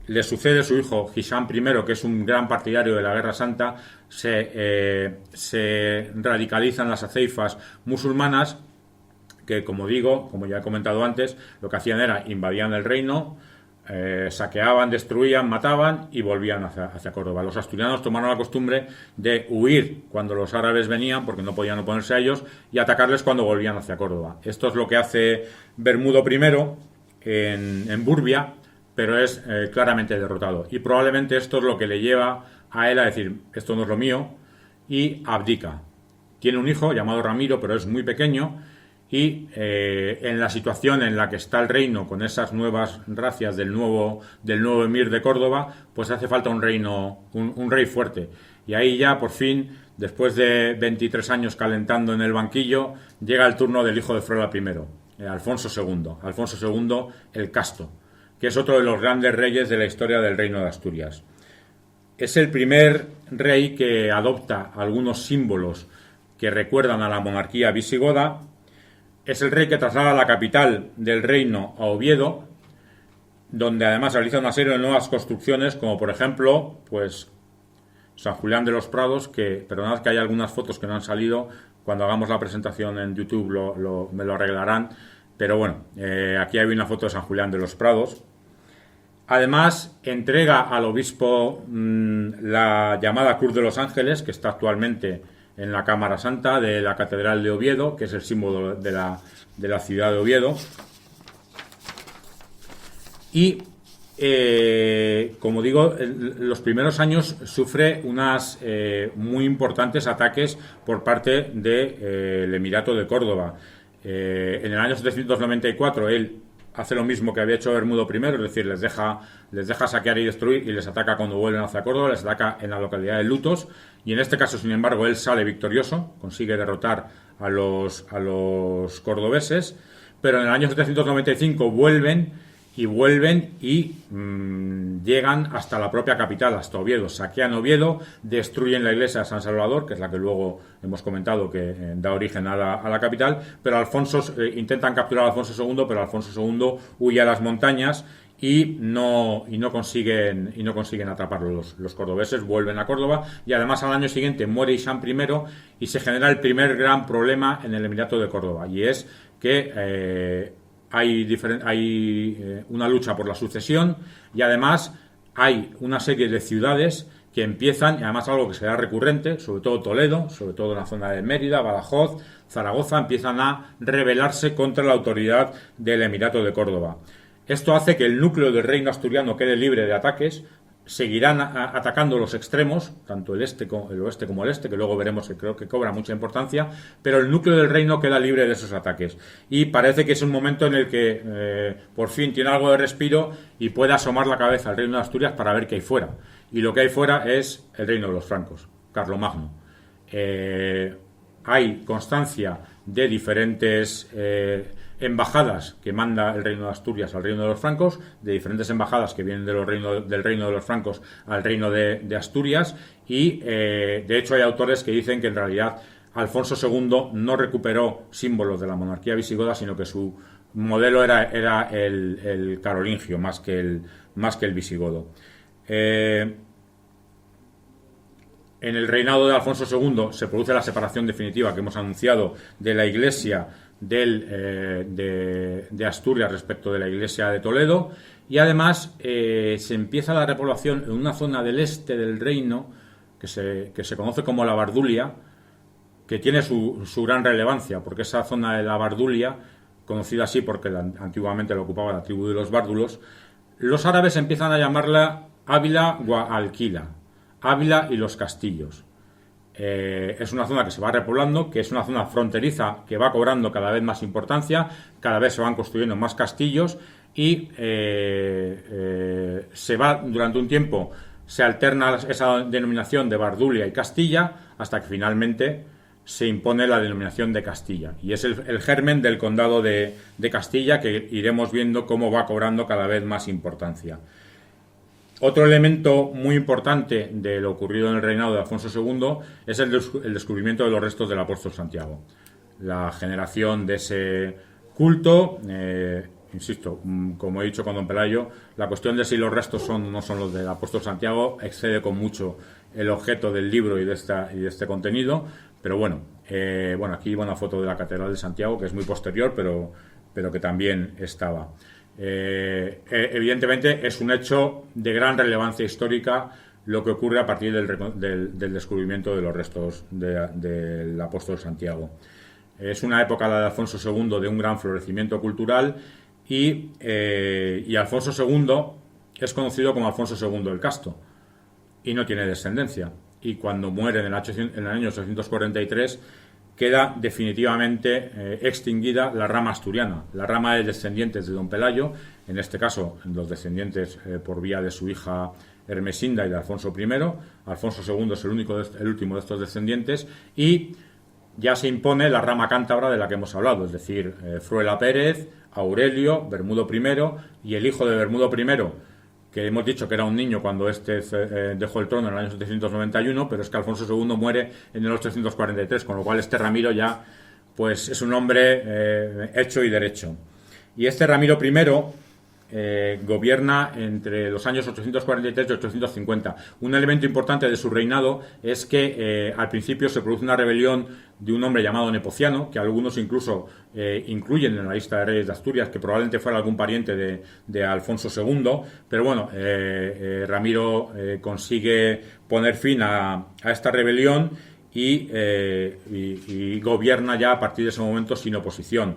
le sucede su hijo Hisham I, que es un gran partidario de la Guerra Santa, se radicalizan las aceifas musulmanas, que como ya he comentado antes, lo que hacían era invadían el reino, saqueaban, destruían, mataban y volvían hacia Córdoba. Los asturianos tomaron la costumbre de huir cuando los árabes venían, porque no podían oponerse a ellos, y atacarles cuando volvían hacia Córdoba. Esto es lo que hace Bermudo I en Burbia, pero es claramente derrotado. Y probablemente esto es lo que le lleva a él a decir, esto no es lo mío, y abdica. Tiene un hijo llamado Ramiro, pero es muy pequeño, y en la situación en la que está el reino, con esas nuevas racias del nuevo emir de Córdoba, pues hace falta un rey fuerte. Y ahí ya, por fin, después de 23 años calentando en el banquillo, llega el turno del hijo de Frola I, Alfonso II. Alfonso II el Casto, que es otro de los grandes reyes de la historia del Reino de Asturias. Es el primer rey que adopta algunos símbolos que recuerdan a la monarquía visigoda. Es el rey que traslada la capital del reino a Oviedo, donde además realiza una serie de nuevas construcciones, como por ejemplo, pues San Julián de los Prados, que, perdonad que hay algunas fotos que no han salido, cuando hagamos la presentación en YouTube me lo arreglarán, pero bueno, aquí hay una foto de San Julián de los Prados. Además, entrega al obispo la llamada Cruz de los Ángeles, que está actualmente en la Cámara Santa de la Catedral de Oviedo, que es el símbolo de la ciudad de Oviedo. Y, como digo, los primeros años sufre unas muy importantes ataques por parte del Emirato de Córdoba. En el año 794 él hace lo mismo que había hecho Bermudo I, es decir, les deja saquear y destruir, y les ataca cuando vuelven hacia Córdoba, les ataca en la localidad de Lutos, y en este caso, sin embargo, él sale victorioso, consigue derrotar a los cordobeses, pero en el año 795 vuelven y llegan hasta la propia capital, hasta Oviedo. Saquean Oviedo, destruyen la iglesia de San Salvador, que es la que luego hemos comentado que da origen a la capital, pero intentan capturar a Alfonso II, pero Alfonso II huye a las montañas y no consiguen atraparlo. Los cordobeses vuelven a Córdoba, y además al año siguiente muere Hisham I y se genera el primer gran problema en el Emirato de Córdoba, y es que hay una lucha por la sucesión, y además hay una serie de ciudades que empiezan, y además algo que será recurrente, sobre todo Toledo, sobre todo en la zona de Mérida, Badajoz, Zaragoza, empiezan a rebelarse contra la autoridad del Emirato de Córdoba. Esto hace que el núcleo del reino asturiano quede libre de ataques. Seguirán atacando los extremos, tanto el oeste como el este, que luego veremos que creo que cobra mucha importancia, pero el núcleo del reino queda libre de esos ataques. Y parece que es un momento en el que por fin tiene algo de respiro y puede asomar la cabeza al reino de Asturias para ver qué hay fuera. Y lo que hay fuera es el reino de los francos, Carlomagno. Hay constancia de diferentes embajadas que manda el reino de Asturias al reino de los francos, de diferentes embajadas que vienen del reino de los francos al reino de Asturias, y de hecho hay autores que dicen que en realidad Alfonso II no recuperó símbolos de la monarquía visigoda, sino que su modelo era el carolingio más que el visigodo. En el reinado de Alfonso II se produce la separación definitiva que hemos anunciado de la iglesia de Asturias respecto de la iglesia de Toledo, y además se empieza la repoblación en una zona del este del reino que se conoce como la Bardulia, que tiene su gran relevancia, porque esa zona de la Bardulia, conocida así porque antiguamente la ocupaba la tribu de los bárdulos, los árabes empiezan a llamarla Ávila Gualquila, Ávila y los castillos. Es una zona que se va repoblando, que es una zona fronteriza que va cobrando cada vez más importancia, cada vez se van construyendo más castillos, y se va durante un tiempo, se alterna esa denominación de Bardulia y Castilla, hasta que finalmente se impone la denominación de Castilla, y es el germen del condado de Castilla, que iremos viendo cómo va cobrando cada vez más importancia. Otro elemento muy importante de lo ocurrido en el reinado de Alfonso II es el descubrimiento de los restos del apóstol Santiago. La generación de ese culto, insisto, como he dicho con don Pelayo, la cuestión de si los restos son o no son los del apóstol Santiago excede con mucho el objeto del libro y de este contenido, pero bueno, aquí va una foto de la Catedral de Santiago, que es muy posterior, pero que también estaba. Evidentemente es un hecho de gran relevancia histórica lo que ocurre a partir del descubrimiento de los restos del apóstol Santiago. Es una época, la de Alfonso II, de un gran florecimiento cultural, y Alfonso II es conocido como Alfonso II el Casto y no tiene descendencia. Y cuando muere en el año 843 queda definitivamente extinguida la rama asturiana, la rama de descendientes de don Pelayo, en este caso los descendientes por vía de su hija Ermesinda y de Alfonso I. Alfonso II es el último de estos descendientes, y ya se impone la rama cántabra de la que hemos hablado, es decir, Fruela Pérez, Aurelio, Bermudo I y el hijo de Bermudo I, que hemos dicho que era un niño cuando dejó el trono en el año 791, pero es que Alfonso II muere en el 843, con lo cual este Ramiro ya pues es un hombre hecho y derecho. Y este Ramiro I gobierna entre los años 843 y 850. Un elemento importante de su reinado es que al principio se produce una rebelión de un hombre llamado Nepociano, que algunos incluso incluyen en la lista de reyes de Asturias, que probablemente fuera algún pariente de Alfonso II, pero bueno, Ramiro consigue poner fin a esta rebelión y gobierna ya a partir de ese momento sin oposición.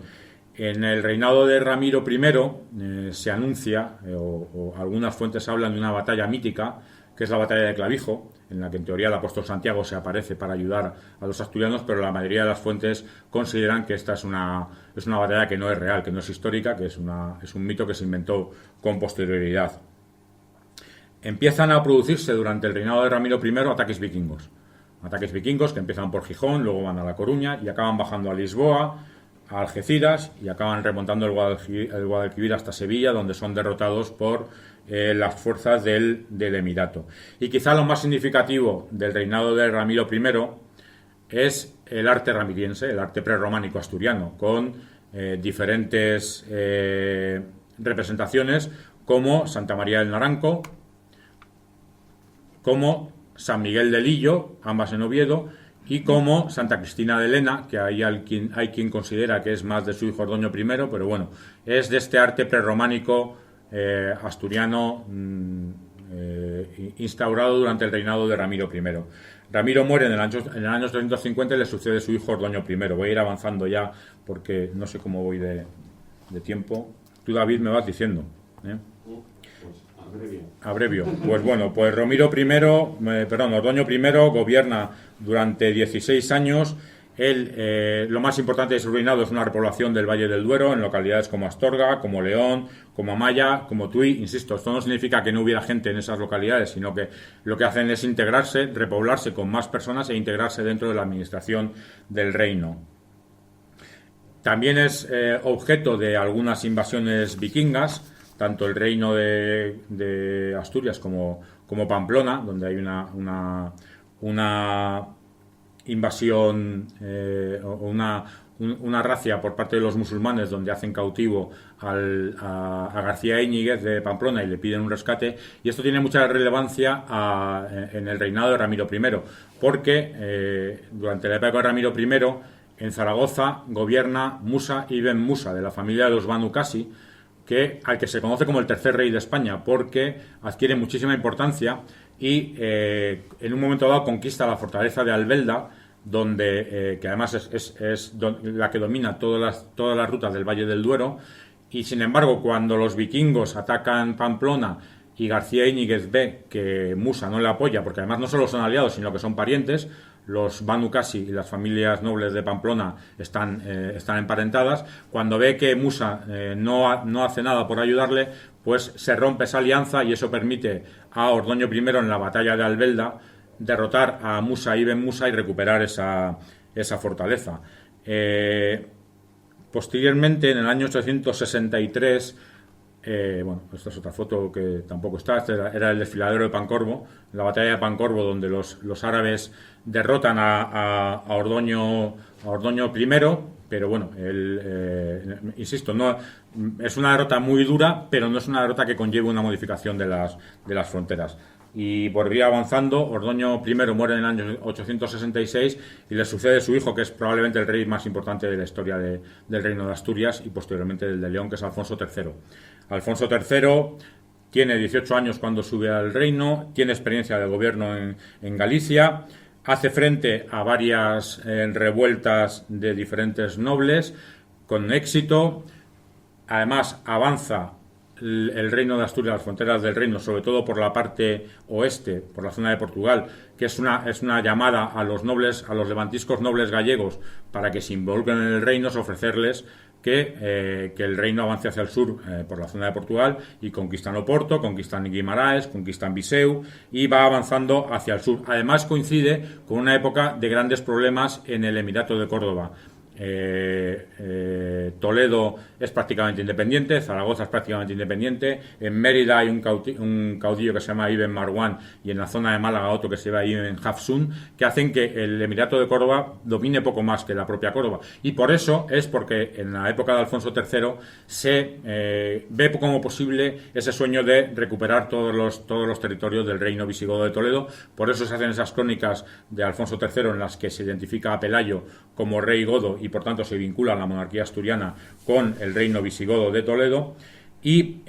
En el reinado de Ramiro I se anuncia, o algunas fuentes hablan de una batalla mítica, que es la batalla de Clavijo, en la que en teoría el apóstol Santiago se aparece para ayudar a los asturianos, pero la mayoría de las fuentes consideran que esta es una batalla que no es real, que no es histórica, que es un mito que se inventó con posterioridad. Empiezan a producirse durante el reinado de Ramiro I ataques vikingos que empiezan por Gijón, luego van a La Coruña y acaban bajando a Lisboa, a Algeciras, y acaban remontando el Guadalquivir hasta Sevilla, donde son derrotados por las fuerzas del Emirato. Y quizá lo más significativo del reinado de Ramiro I es el arte ramiriense, el arte prerrománico asturiano, con diferentes representaciones como Santa María del Naranco, como San Miguel de Lillo, ambas en Oviedo, y como Santa Cristina de Lena, que hay quien considera que es más de su hijo Ordoño I, pero bueno, es de este arte prerrománico asturiano instaurado durante el reinado de Ramiro I. Ramiro muere en el año 350 y le sucede su hijo Ordoño I. Voy a ir avanzando ya porque no sé cómo voy de tiempo. Tú, David, me vas diciendo, ¿eh? Abrevio. Pues bueno, pues Ordoño I gobierna durante 16 años. Lo más importante de su reinado es una repoblación del Valle del Duero en localidades como Astorga, como León, como Amaya, como Tui. Insisto, esto no significa que no hubiera gente en esas localidades, sino que lo que hacen es integrarse, repoblarse con más personas e integrarse dentro de la administración del reino. También es objeto de algunas invasiones vikingas, tanto el reino de Asturias como Pamplona, donde hay una invasión o una racia por parte de los musulmanes, donde hacen cautivo a García Íñiguez de Pamplona y le piden un rescate. Y esto tiene mucha relevancia en el reinado de Ramiro I, porque durante la época de Ramiro I en Zaragoza gobierna Musa ibn Musa, de la familia de los Banu Qasi, al que se conoce como el tercer rey de España, porque adquiere muchísima importancia y en un momento dado conquista la fortaleza de Albelda, que además es la que domina todas las rutas del Valle del Duero. Y sin embargo, cuando los vikingos atacan Pamplona y García Íñiguez ve que Musa no le apoya, porque además no solo son aliados sino que son parientes, los Banu Qasi y las familias nobles de Pamplona están emparentadas. Cuando ve que Musa no hace nada por ayudarle, pues se rompe esa alianza, y eso permite a Ordoño I en la batalla de Albelda derrotar a Musa ibn Musa y recuperar esa fortaleza. Posteriormente, en el año 863, esta es otra foto que tampoco está. Este era el desfiladero de Pancorbo, la batalla de Pancorbo, donde los árabes derrotan a Ordoño I, pero bueno, insisto, no es una derrota muy dura, pero no es una derrota que conlleve una modificación de las fronteras. Y por ir avanzando, Ordoño I muere en el año 866 y le sucede su hijo, que es probablemente el rey más importante de la historia del reino de Asturias y posteriormente del de León, que es Alfonso III. Alfonso III tiene 18 años cuando sube al reino, tiene experiencia de gobierno en Galicia, hace frente a varias revueltas de diferentes nobles con éxito. Además, avanza el reino de Asturias, las fronteras del reino, sobre todo por la parte oeste, por la zona de Portugal, que es una llamada a los nobles, a los levantiscos nobles gallegos, para que se involucren en el reino, es ofrecerles que el reino avance hacia el sur por la zona de Portugal y conquistan Oporto, conquistan Guimaraes, conquistan Viseu y va avanzando hacia el sur. Además coincide con una época de grandes problemas en el Emirato de Córdoba. Toledo es prácticamente independiente, Zaragoza es prácticamente independiente, en Mérida hay un caudillo que se llama Ibn Marwan y en la zona de Málaga otro que se llama Ibn Hafsun, que hacen que el Emirato de Córdoba domine poco más que la propia Córdoba, y por eso es porque en la época de Alfonso III se ve como posible ese sueño de recuperar todos los territorios del reino visigodo de Toledo. Por eso se hacen esas crónicas de Alfonso III en las que se identifica a Pelayo como rey godo y por tanto se vincula la monarquía asturiana con el reino visigodo de Toledo, y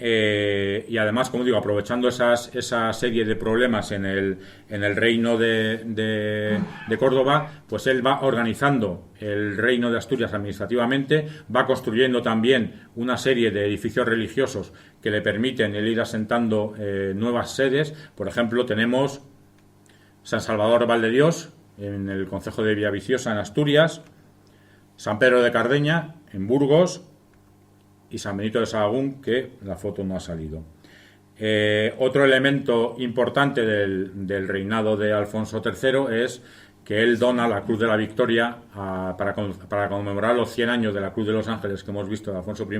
además, como digo, aprovechando esa serie de problemas en el reino de Córdoba, pues él va organizando el reino de Asturias administrativamente, va construyendo también una serie de edificios religiosos que le permiten el ir asentando nuevas sedes. Por ejemplo, tenemos San Salvador de Valdedios en el concejo de Villaviciosa en Asturias, San Pedro de Cardeña en Burgos y San Benito de Sahagún, que la foto no ha salido. Otro elemento importante del reinado de Alfonso III es que él dona la Cruz de la Victoria para conmemorar los 100 años de la Cruz de los Ángeles que hemos visto de Alfonso I.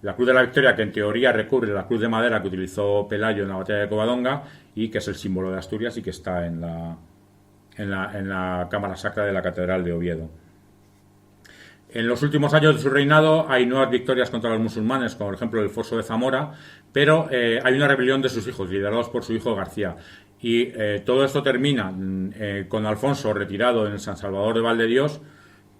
La Cruz de la Victoria, que en teoría recubre la cruz de madera que utilizó Pelayo en la batalla de Covadonga y que es el símbolo de Asturias y que está en la cámara sacra de la Catedral de Oviedo. En los últimos años de su reinado hay nuevas victorias contra los musulmanes, como por ejemplo el foso de Zamora, pero hay una rebelión de sus hijos, liderados por su hijo García. Y todo esto termina con Alfonso retirado en San Salvador de Valdedios,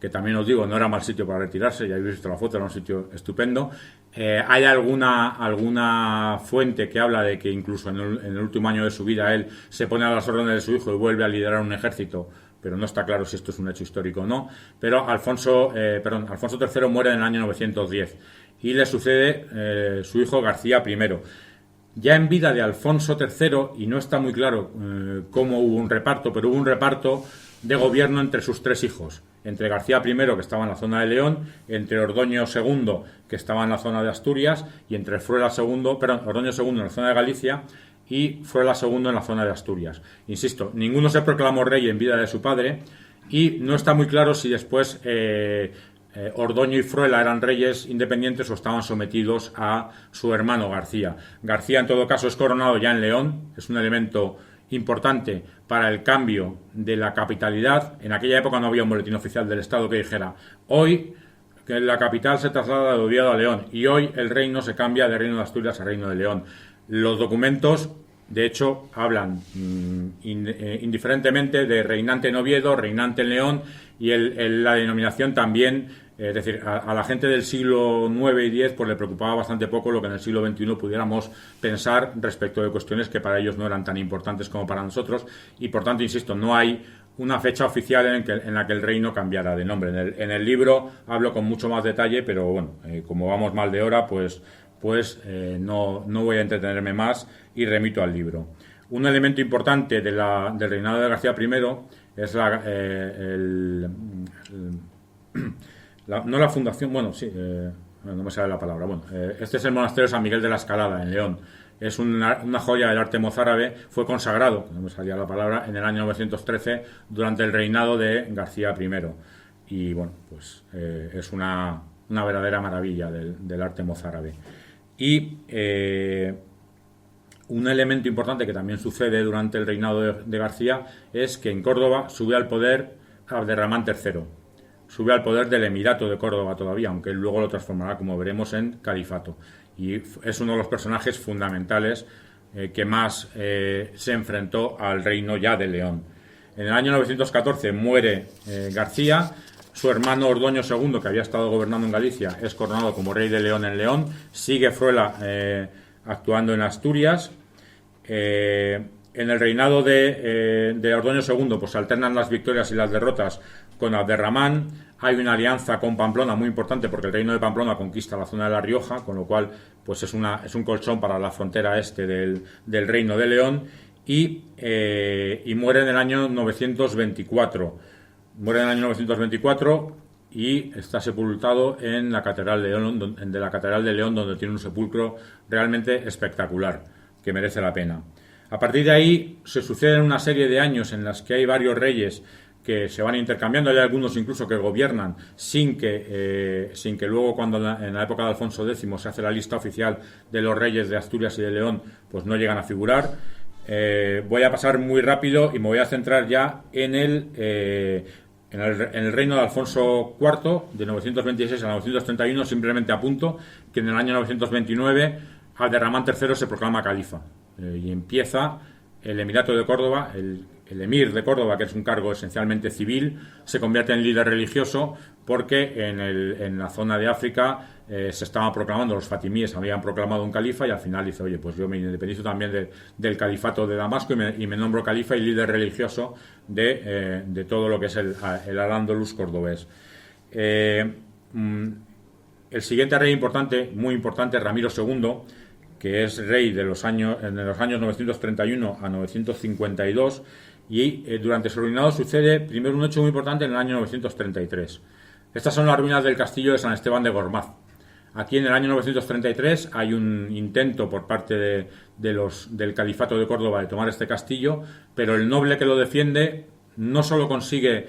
que también os digo, no era mal sitio para retirarse, ya habéis visto la foto, era un sitio estupendo. Hay alguna fuente que habla de que incluso en el último año de su vida él se pone a las órdenes de su hijo y vuelve a liderar un ejército, pero no está claro si esto es un hecho histórico o no. Pero Alfonso III muere en el año 910 y le sucede su hijo García I. Ya en vida de Alfonso III, y no está muy claro cómo hubo un reparto, pero hubo un reparto de gobierno entre sus tres hijos, entre García I, que estaba en la zona de León, entre Ordoño II, que estaba en la zona de Asturias, y entre Ordoño II en la zona de Galicia y Fruela II en la zona de Asturias. Insisto, ninguno se proclamó rey en vida de su padre y no está muy claro si después Ordoño y Fruela eran reyes independientes o estaban sometidos a su hermano García. García, en todo caso, es coronado ya en León, es un elemento importante para el cambio de la capitalidad. En aquella época no había un boletín oficial del Estado que dijera hoy que la capital se traslada de Oviedo a León y hoy el reino se cambia de Reino de Asturias a Reino de León. Los documentos, de hecho, hablan indiferentemente de reinante en Oviedo, reinante en León y la denominación también, es decir, a la gente del siglo IX y X pues le preocupaba bastante poco lo que en el siglo XXI pudiéramos pensar respecto de cuestiones que para ellos no eran tan importantes como para nosotros y por tanto, insisto, no hay una fecha oficial en la que el reino cambiara de nombre. En el libro hablo con mucho más detalle, pero bueno, como vamos mal de hora, pues no voy a entretenerme más y remito al libro. Un elemento importante del reinado de García I es no la fundación, bueno, sí, no me sale la palabra. Bueno, este es el monasterio de San Miguel de la Escalada, en León. Es una joya del arte mozárabe, fue consagrado, no me salía la palabra, en el año 913 durante el reinado de García I. Y bueno, pues es una verdadera maravilla del arte mozárabe. Y un elemento importante que también sucede durante el reinado de García es que en Córdoba sube al poder Abderramán III. Sube al poder del Emirato de Córdoba todavía, aunque él luego lo transformará, como veremos, en califato. Y es uno de los personajes fundamentales que más se enfrentó al reino ya de León. En el año 914 muere García. Su hermano Ordoño II, que había estado gobernando en Galicia, es coronado como rey de León en León. Sigue Fruela actuando en Asturias. En el reinado de Ordoño II, pues alternan las victorias y las derrotas con Abderramán. Hay una alianza con Pamplona muy importante porque el reino de Pamplona conquista la zona de La Rioja, con lo cual pues es un colchón para la frontera este del reino de León. Y muere en el año 924. Muere en el año 924 y está sepultado en la Catedral de León, donde tiene un sepulcro realmente espectacular, que merece la pena. A partir de ahí se suceden una serie de años en las que hay varios reyes que se van intercambiando, hay algunos incluso que gobiernan sin que luego, cuando en la época de Alfonso X se hace la lista oficial de los reyes de Asturias y de León, pues no llegan a figurar. Voy a pasar muy rápido y me voy a centrar ya en el reino de Alfonso IV, de 926 a 931. Simplemente apunto que en el año 929 Abderramán III se proclama califa y empieza el Emirato de Córdoba. El emir de Córdoba, que es un cargo esencialmente civil, se convierte en líder religioso porque en la zona de África se estaban proclamando, los fatimíes habían proclamado un califa, y al final dice, oye, pues yo me independizo también del califato de Damasco y me nombro califa y líder religioso de todo lo que es el Al-Ándalus cordobés. El siguiente rey importante, muy importante, Ramiro II, que es rey en los años 931 a 952, y durante su reinado sucede primero un hecho muy importante en el año 933. Estas son las ruinas del castillo de San Esteban de Gormaz. Aquí en el año 933 hay un intento por parte del Califato de Córdoba de tomar este castillo, pero el noble que lo defiende no solo consigue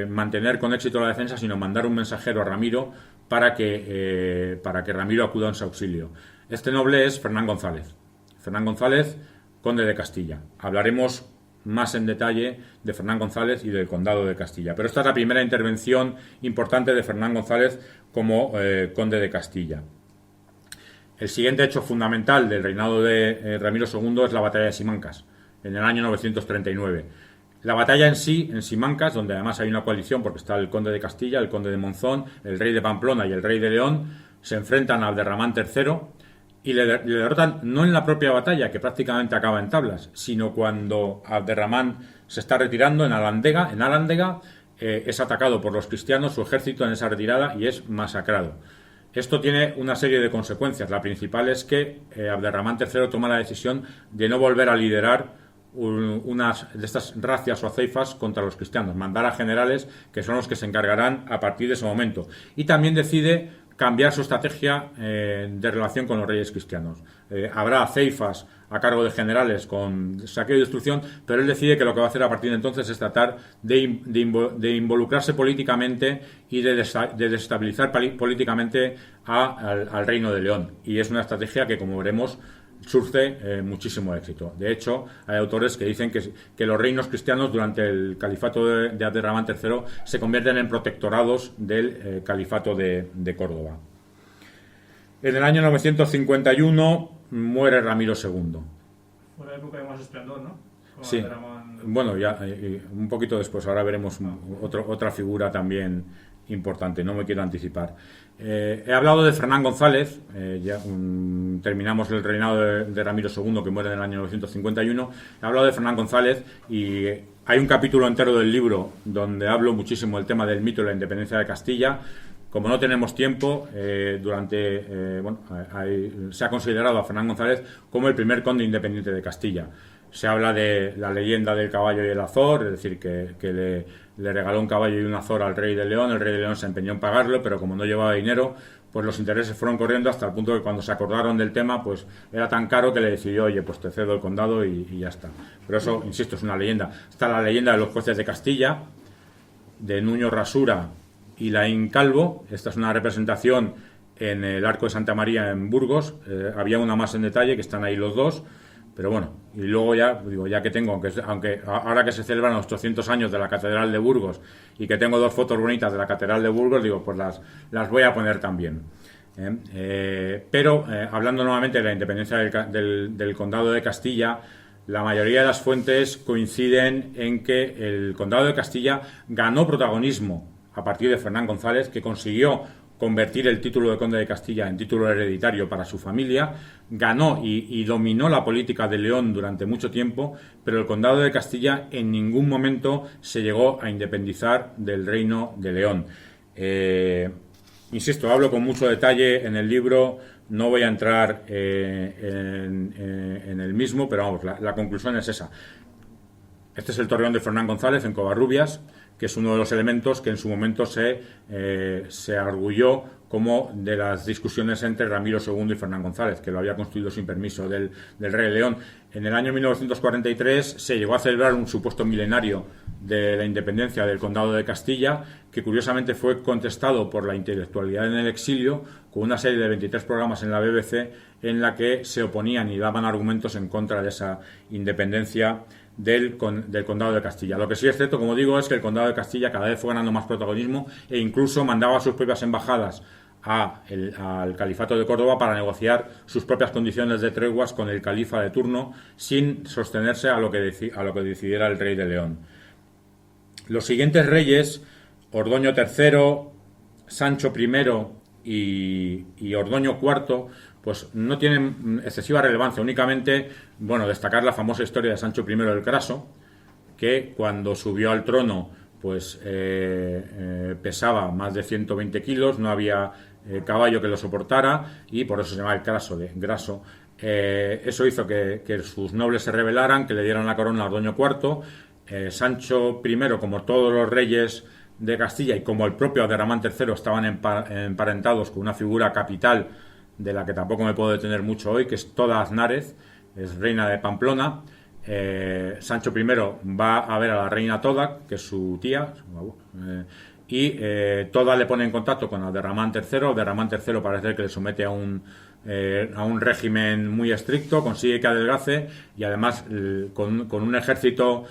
mantener con éxito la defensa, sino mandar un mensajero a Ramiro para que Ramiro acuda en su auxilio. Este noble es Fernán González. Fernán González, conde de Castilla. Hablaremos más en detalle de Fernán González y del condado de Castilla. Pero esta es la primera intervención importante de Fernán González como conde de Castilla. El siguiente hecho fundamental del reinado de Ramiro II es la batalla de Simancas, en el año 939. La batalla en sí, en Simancas, donde además hay una coalición porque está el conde de Castilla, el conde de Monzón, el rey de Pamplona y el rey de León, se enfrentan a Abderramán III y le derrotan no en la propia batalla, que prácticamente acaba en tablas, sino cuando Abderramán se está retirando en Alándega, es atacado por los cristianos, su ejército en esa retirada, y es masacrado. Esto tiene una serie de consecuencias. La principal es que Abderramán III toma la decisión de no volver a liderar unas de estas racias o aceifas contra los cristianos, mandar a generales que son los que se encargarán a partir de ese momento, y también decide cambiar su estrategia de relación con los reyes cristianos. Habrá aceifas a cargo de generales con saqueo y destrucción, pero él decide que lo que va a hacer a partir de entonces es tratar de involucrarse políticamente y de desestabilizar políticamente al Reino de León. Y es una estrategia que, como veremos, surge muchísimo éxito. De hecho, hay autores que dicen que los reinos cristianos durante el califato de Abderramán III se convierten en protectorados del califato de Córdoba. En el año 951 muere Ramiro II. Fue la época de más esplendor, ¿no? Sí. Bueno, ya un poquito después, ahora veremos otra figura también importante, no me quiero anticipar. He hablado de Fernán González, terminamos el reinado de Ramiro II, que muere en el año 951. He hablado de Fernán González y hay un capítulo entero del libro donde hablo muchísimo del tema del mito de la independencia de Castilla. Como no tenemos tiempo, se ha considerado a Fernán González como el primer conde independiente de Castilla. Se habla de la leyenda del caballo y el azor, es decir, que le regaló un caballo y un azor al rey de León. El rey de León se empeñó en pagarlo, pero como no llevaba dinero, pues los intereses fueron corriendo hasta el punto que cuando se acordaron del tema, pues era tan caro que le decidió, oye, pues te cedo el condado y ya está. Pero eso, insisto, es una leyenda. Está la leyenda de los jueces de Castilla, de Nuño Rasura y Laín Calvo. Esta es una representación en el Arco de Santa María en Burgos. Había una más en detalle, que están ahí los dos. Pero bueno, y luego ya que tengo, aunque ahora que se celebran los 800 años de la Catedral de Burgos y que tengo dos fotos bonitas de la Catedral de Burgos, pues las voy a poner también. Pero hablando nuevamente de la independencia del Condado de Castilla, la mayoría de las fuentes coinciden en que el Condado de Castilla ganó protagonismo a partir de Fernán González, que consiguió convertir el título de conde de Castilla en título hereditario para su familia, ganó y dominó la política de León durante mucho tiempo, pero el condado de Castilla en ningún momento se llegó a independizar del reino de León. Insisto, hablo con mucho detalle en el libro, no voy a entrar en el mismo, pero vamos, la conclusión es esa. Este es el torreón de Fernán González en Covarrubias, que es uno de los elementos que en su momento se arguyó como de las discusiones entre Ramiro II y Fernán González, que lo había construido sin permiso del rey de León. En el año 1943 se llegó a celebrar un supuesto milenario de la independencia del condado de Castilla, que curiosamente fue contestado por la intelectualidad en el exilio, con una serie de 23 programas en la BBC en la que se oponían y daban argumentos en contra de esa independencia del condado de Castilla. Lo que sí es cierto, como digo, es que el condado de Castilla cada vez fue ganando más protagonismo e incluso mandaba a sus propias embajadas al califato de Córdoba para negociar sus propias condiciones de treguas con el califa de turno, sin sostenerse a lo que decidiera el rey de León. Los siguientes reyes, Ordoño III, Sancho I y Ordoño IV, pues no tienen excesiva relevancia, únicamente, destacar la famosa historia de Sancho I el Craso, que cuando subió al trono, pues pesaba más de 120 kilos, no había caballo que lo soportara, y por eso se llama el Craso, de graso. Eso hizo que sus nobles se rebelaran, que le dieran la corona a Ordoño IV. Sancho I, como todos los reyes de Castilla y como el propio Abderramán III, estaban emparentados con una figura capital de la que tampoco me puedo detener mucho hoy, que es Toda Aznárez, es reina de Pamplona. Sancho I va a ver a la reina Toda, que es su tía, y Toda le pone en contacto con Abderramán III. Abderramán III parece que le somete a un régimen muy estricto, consigue que adelgace y además con un ejército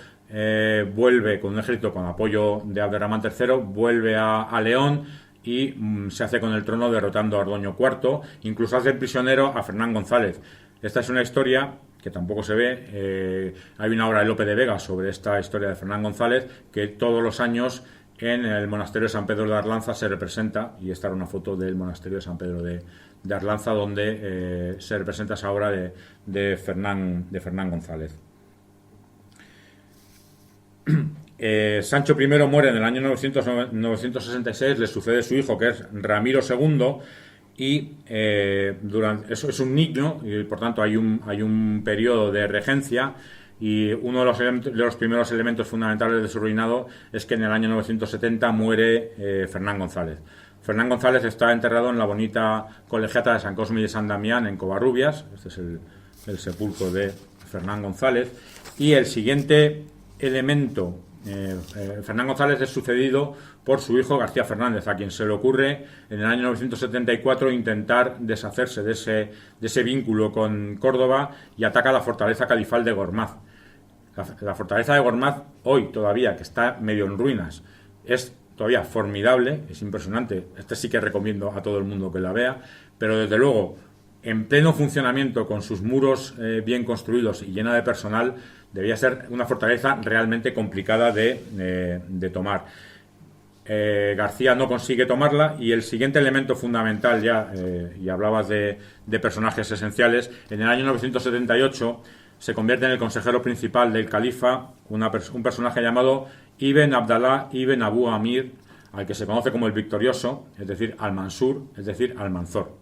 con apoyo de Abderramán III, vuelve a León y se hace con el trono derrotando a Ordoño IV, incluso hace prisionero a Fernán González. Esta es una historia que tampoco se ve, hay una obra de Lope de Vega sobre esta historia de Fernán González, que todos los años en el monasterio de San Pedro de Arlanza se representa, y esta era una foto del monasterio de San Pedro de Arlanza, donde se representa esa obra de Fernán González. Sancho I muere en el año 966, le sucede su hijo, que es Ramiro II, y eso es un niño, y por tanto hay un periodo de regencia, y uno de los primeros elementos fundamentales de su reinado es que en el año 970 muere Fernán González. Fernán González está enterrado en la bonita colegiata de San Cosme y de San Damián en Covarrubias. Este es el sepulcro de Fernán González. Y el siguiente elemento, Fernán González es sucedido por su hijo García Fernández, a quien se le ocurre en el año 974 intentar deshacerse de ese vínculo con Córdoba, y ataca la fortaleza califal de Gormaz. La fortaleza de Gormaz, hoy todavía, que está medio en ruinas, es todavía formidable, es impresionante. Este sí que recomiendo a todo el mundo que la vea, pero desde luego, en pleno funcionamiento, con sus muros bien construidos y llena de personal, debía ser una fortaleza realmente complicada de tomar. García no consigue tomarla, y el siguiente elemento fundamental, y hablabas de personajes esenciales, en el año 978 se convierte en el consejero principal del califa un personaje llamado Ibn Abdallah Ibn Abu Amir, al que se conoce como el Victorioso, es decir, Al-Mansur, es decir, Almanzor.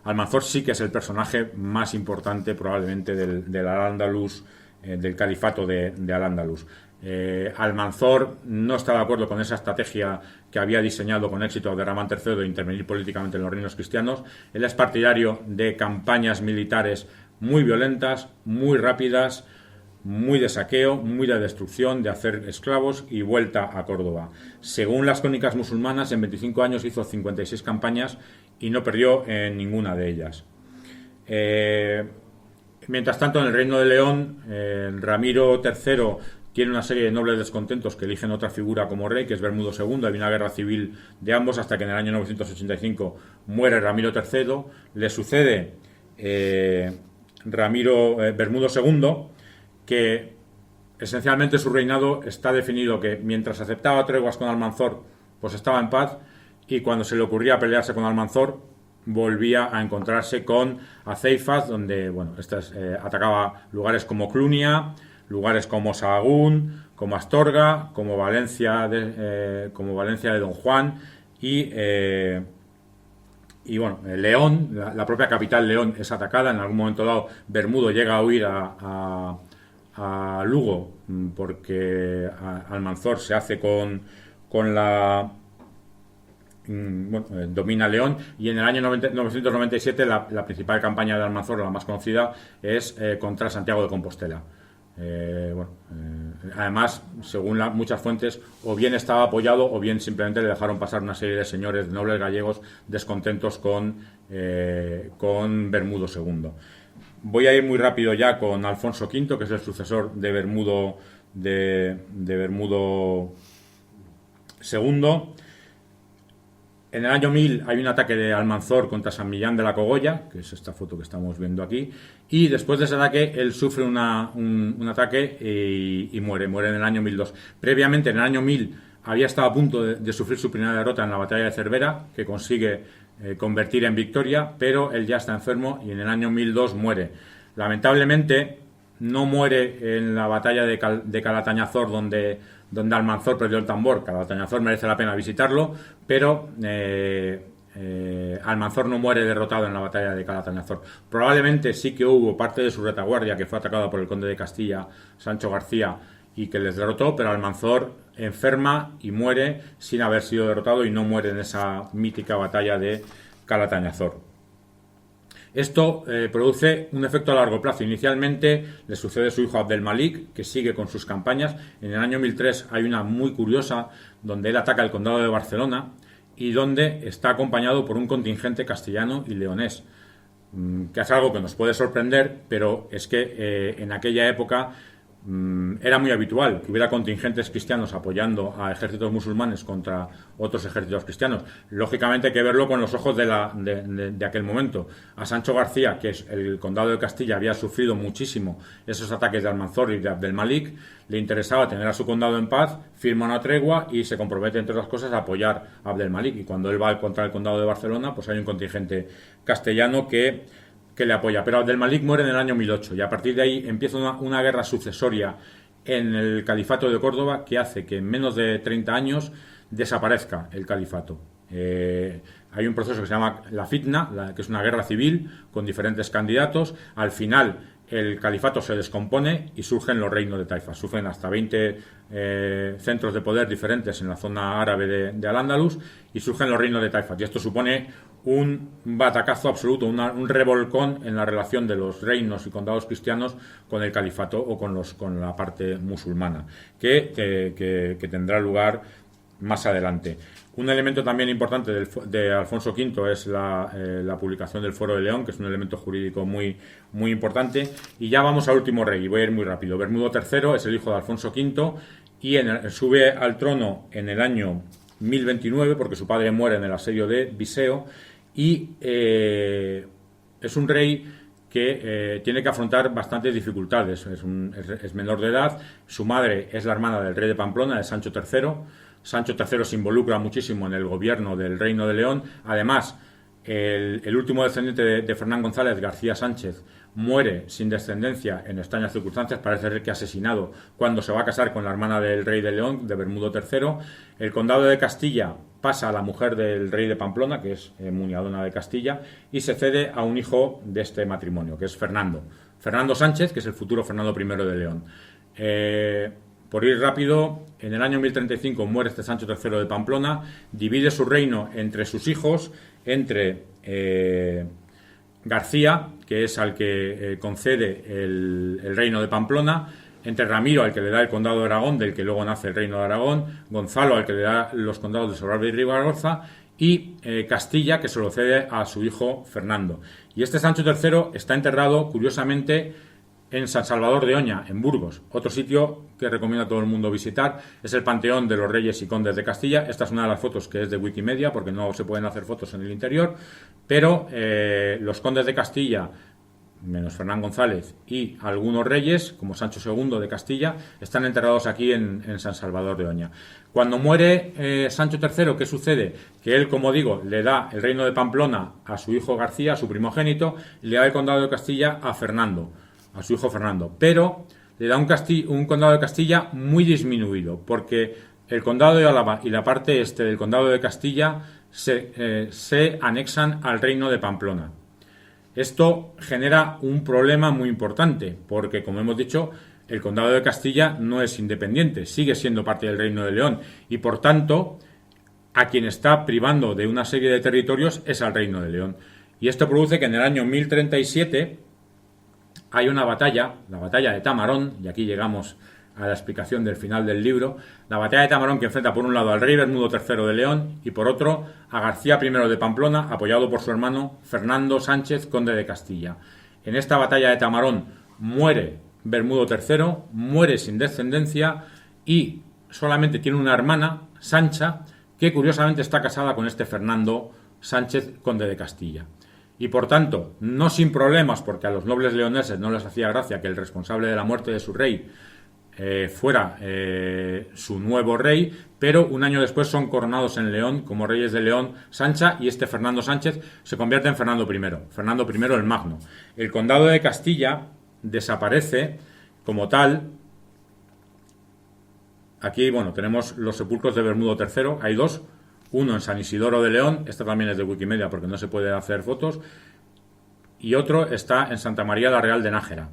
Almanzor sí que es el personaje más importante probablemente del Al-Ándalus, del califato de Al-Ándalus. Almanzor no está de acuerdo con esa estrategia que había diseñado con éxito Abderramán III de intervenir políticamente en los reinos cristianos. Él es partidario de campañas militares muy violentas, muy rápidas, muy de saqueo, muy de destrucción, de hacer esclavos y vuelta a Córdoba. Según las crónicas musulmanas, en 25 años hizo 56 campañas y no perdió en ninguna de ellas. Mientras tanto, en el Reino de León, Ramiro III tiene una serie de nobles descontentos que eligen otra figura como rey, que es Bermudo II. Hay una guerra civil de ambos hasta que en el año 985 muere Ramiro III. Le sucede Bermudo II, que esencialmente su reinado está definido que mientras aceptaba treguas con Almanzor, pues estaba en paz, y cuando se le ocurría pelearse con Almanzor, volvía a encontrarse con Aceifaz, donde atacaba lugares como Clunia, lugares como Sahagún, como Astorga, como Valencia de Don Juan y León, la propia capital León es atacada. En algún momento dado Bermudo llega a huir a Lugo porque Almanzor se hace con la domina León, y en el año 997 la principal campaña de Almanzor, la más conocida, es contra Santiago de Compostela. Además, según muchas fuentes, o bien estaba apoyado o bien simplemente le dejaron pasar una serie de señores, de nobles gallegos, descontentos con Bermudo II. Voy a ir muy rápido ya con Alfonso V, que es el sucesor de Bermudo II. En el año 1000 hay un ataque de Almanzor contra San Millán de la Cogolla, que es esta foto que estamos viendo aquí, y después de ese ataque él sufre un ataque y muere en el año 1002. Previamente, en el año 1000, había estado a punto de sufrir su primera derrota en la batalla de Cervera, que consigue convertir en victoria, pero él ya está enfermo y en el año 1002 muere. Lamentablemente no muere en la batalla de Calatañazor, donde Almanzor perdió el tambor. Calatañazor merece la pena visitarlo, pero Almanzor no muere derrotado en la batalla de Calatañazor. Probablemente sí que hubo parte de su retaguardia que fue atacada por el conde de Castilla, Sancho García, y que les derrotó, pero Almanzor enferma y muere sin haber sido derrotado, y no muere en esa mítica batalla de Calatañazor. Esto produce un efecto a largo plazo. Inicialmente le sucede a su hijo Abdelmalik, que sigue con sus campañas. En el año 1003 hay una muy curiosa donde él ataca el condado de Barcelona y donde está acompañado por un contingente castellano y leonés, que es algo que nos puede sorprender, pero es que en aquella época era muy habitual que hubiera contingentes cristianos apoyando a ejércitos musulmanes contra otros ejércitos cristianos. Lógicamente hay que verlo con los ojos de aquel momento. A Sancho García, que es el condado de Castilla, había sufrido muchísimo esos ataques de Almanzor y de Abdelmalik, le interesaba tener a su condado en paz, firma una tregua y se compromete, entre otras cosas, a apoyar a Abdelmalik. Y cuando él va contra el condado de Barcelona, pues hay un contingente castellano que le apoya. Pero Abdelmalik muere en el año 1008 y a partir de ahí empieza una guerra sucesoria en el califato de Córdoba que hace que en menos de 30 años desaparezca el califato. Hay un proceso que se llama la fitna, que es una guerra civil con diferentes candidatos. Al final el califato se descompone y surgen los reinos de Taifas. Surgen hasta 20 centros de poder diferentes en la zona árabe de Al-Ándalus y surgen los reinos de Taifas. Y esto supone un batacazo absoluto, un revolcón en la relación de los reinos y condados cristianos con el califato o con la parte musulmana, que tendrá lugar más adelante. Un elemento también importante de Alfonso V es la publicación del Foro de León, que es un elemento jurídico muy, muy importante. Y ya vamos al último rey, y voy a ir muy rápido. Bermudo III es el hijo de Alfonso V y sube al trono en el año 1029, porque su padre muere en el asedio de Viseo, y es un rey que tiene que afrontar bastantes dificultades. Es menor de edad, su madre es la hermana del rey de Pamplona, de Sancho III. Sancho III se involucra muchísimo en el gobierno del Reino de León. Además, el último descendiente de Fernán González, García Sánchez, muere sin descendencia en extrañas circunstancias, parece ser que asesinado cuando se va a casar con la hermana del rey de León, de Bermudo III. El condado de Castilla pasa a la mujer del rey de Pamplona, que es Muñadona de Castilla, y se cede a un hijo de este matrimonio, que es Fernando Sánchez, que es el futuro Fernando I de León. Por ir rápido, en el año 1035 muere este Sancho III de Pamplona, divide su reino entre sus hijos, entre García, que es al que concede el reino de Pamplona, entre Ramiro, al que le da el condado de Aragón, del que luego nace el reino de Aragón, Gonzalo, al que le da los condados de Sobrarbe y Ribagorza, y Castilla, que se lo cede a su hijo Fernando. Y este Sancho III está enterrado, curiosamente, en San Salvador de Oña, en Burgos. Otro sitio que recomiendo a todo el mundo visitar es el Panteón de los Reyes y Condes de Castilla. Esta es una de las fotos que es de Wikimedia, porque no se pueden hacer fotos en el interior, pero los condes de Castilla menos Fernán González, y algunos reyes, como Sancho II de Castilla, están enterrados aquí en San Salvador de Oña. Cuando muere Sancho III, ¿qué sucede? Que él, como digo, le da el reino de Pamplona a su hijo García, a su primogénito, y le da el condado de Castilla a Fernando, a su hijo Fernando. Pero le da un condado de Castilla muy disminuido, porque el condado de Álava y la parte este del condado de Castilla se anexan al reino de Pamplona. Esto genera un problema muy importante, porque, como hemos dicho, el condado de Castilla no es independiente, sigue siendo parte del Reino de León, y por tanto, a quien está privando de una serie de territorios es al Reino de León. Y esto produce que en el año 1037 hay una batalla, la batalla de Tamarón, y aquí llegamos a la explicación del final del libro, la batalla de Tamarón, que enfrenta por un lado al rey Bermudo III de León y por otro a García I de Pamplona, apoyado por su hermano Fernando Sánchez, conde de Castilla. En esta batalla de Tamarón muere Bermudo III, muere sin descendencia y solamente tiene una hermana, Sancha, que curiosamente está casada con este Fernando Sánchez, conde de Castilla. Y por tanto, no sin problemas, porque a los nobles leoneses no les hacía gracia que el responsable de la muerte de su rey fuera su nuevo rey, pero un año después son coronados en León como reyes de León Sancha, y este Fernando Sánchez se convierte en Fernando I el Magno. El condado de Castilla desaparece como tal. Aquí, bueno, tenemos los sepulcros de Bermudo III, hay dos, uno en San Isidoro de León, esta también es de Wikimedia porque no se puede hacer fotos, y otro está en Santa María la Real de Nájera.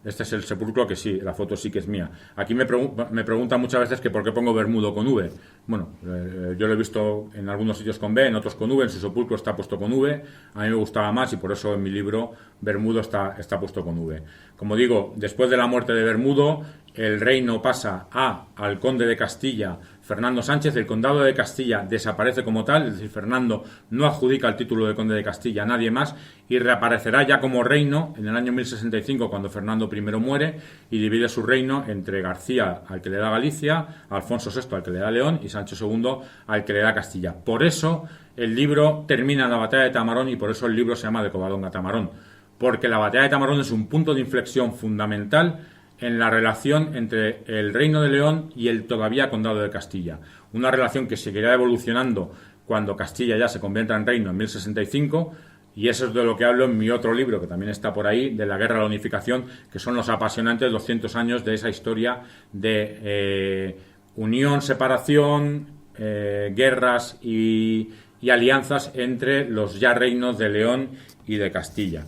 Este es el sepulcro que sí, la foto sí que es mía. Aquí me preguntan muchas veces que por qué pongo Bermudo con V. Bueno, yo lo he visto en algunos sitios con B, en otros con V, en su sepulcro está puesto con V. A mí me gustaba más y por eso en mi libro Bermudo está puesto con V. Como digo, después de la muerte de Bermudo, el reino pasa al conde de Castilla, Fernando Sánchez. El condado de Castilla desaparece como tal, es decir, Fernando no adjudica el título de conde de Castilla a nadie más y reaparecerá ya como reino en el año 1065, cuando Fernando I muere y divide su reino entre García, al que le da Galicia, Alfonso VI, al que le da León, y Sancho II, al que le da Castilla. Por eso el libro termina en la batalla de Tamarón y por eso el libro se llama De Covadonga a Tamarón, porque la batalla de Tamarón es un punto de inflexión fundamental en la relación entre el Reino de León y el todavía Condado de Castilla. Una relación que seguirá evolucionando cuando Castilla ya se convierta en reino en 1065, y eso es de lo que hablo en mi otro libro, que también está por ahí, de la Guerra de la Unificación, que son los apasionantes 200 años de esa historia de unión, separación, guerras y alianzas entre los ya reinos de León y de Castilla.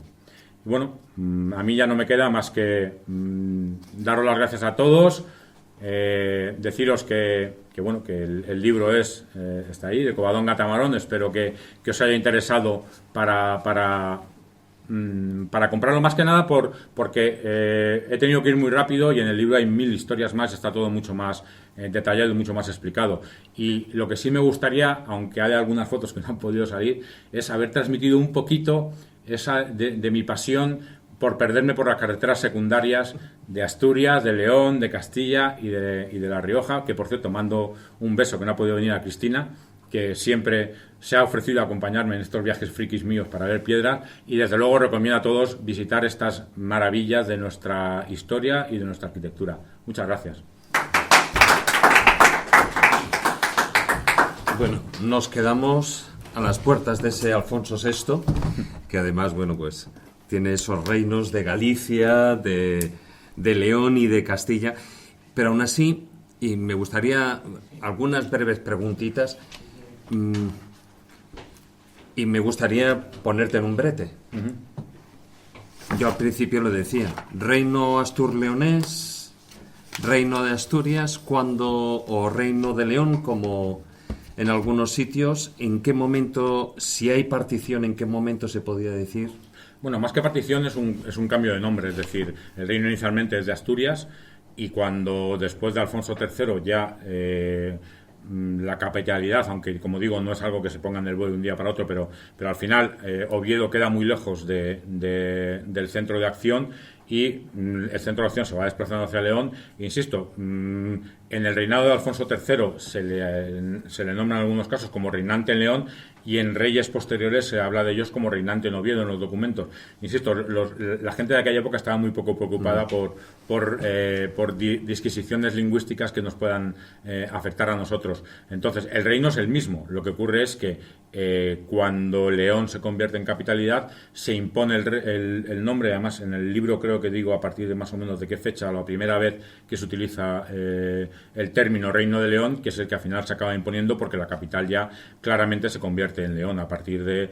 Bueno, a mí ya no me queda más que daros las gracias a todos, deciros que el libro está ahí, de Covadonga a Tamarón. Espero que os haya interesado para comprarlo, más que nada porque he tenido que ir muy rápido y en el libro hay 1000 historias más, está todo mucho más detallado y mucho más explicado. Y lo que sí me gustaría, aunque haya algunas fotos que no han podido salir, es haber transmitido un poquito de mi pasión por perderme por las carreteras secundarias de Asturias, de León, de Castilla y de La Rioja, que por cierto mando un beso, que no ha podido venir, a Cristina, que siempre se ha ofrecido a acompañarme en estos viajes frikis míos para ver piedras, y desde luego recomiendo a todos visitar estas maravillas de nuestra historia y de nuestra arquitectura. Muchas gracias. Bueno, nos quedamos a las puertas de ese Alfonso VI, que además, bueno, pues tiene esos reinos de Galicia, de León y de Castilla, pero aún así, y me gustaría algunas breves preguntitas, y me gustaría ponerte en un brete. Yo al principio lo decía, reino astur-leonés, reino de Asturias, o reino de León, como en algunos sitios. ¿En qué momento, si hay partición, en qué momento se podía decir? Bueno, más que partición es un cambio de nombre, es decir, el reino inicialmente es de Asturias, y cuando después de Alfonso III ya la capitalidad, aunque como digo no es algo que se ponga en el BOE de un día para otro, pero al final Oviedo queda muy lejos del centro de acción, y el centro de acción se va desplazando hacia León. Insisto, en el reinado de Alfonso III se le nombra en algunos casos como reinante en León, y en reyes posteriores se habla de ellos como reinante en Oviedo en los documentos. Insisto, la gente de aquella época estaba muy poco preocupada por disquisiciones lingüísticas que nos puedan afectar a nosotros. Entonces, el reino es el mismo. Lo que ocurre es que cuando León se convierte en capitalidad, se impone el nombre. Además, en el libro creo que digo a partir de más o menos de qué fecha, la primera vez que se utiliza el término Reino de León, que es el que al final se acaba imponiendo, porque la capital ya claramente se convierte en León a partir de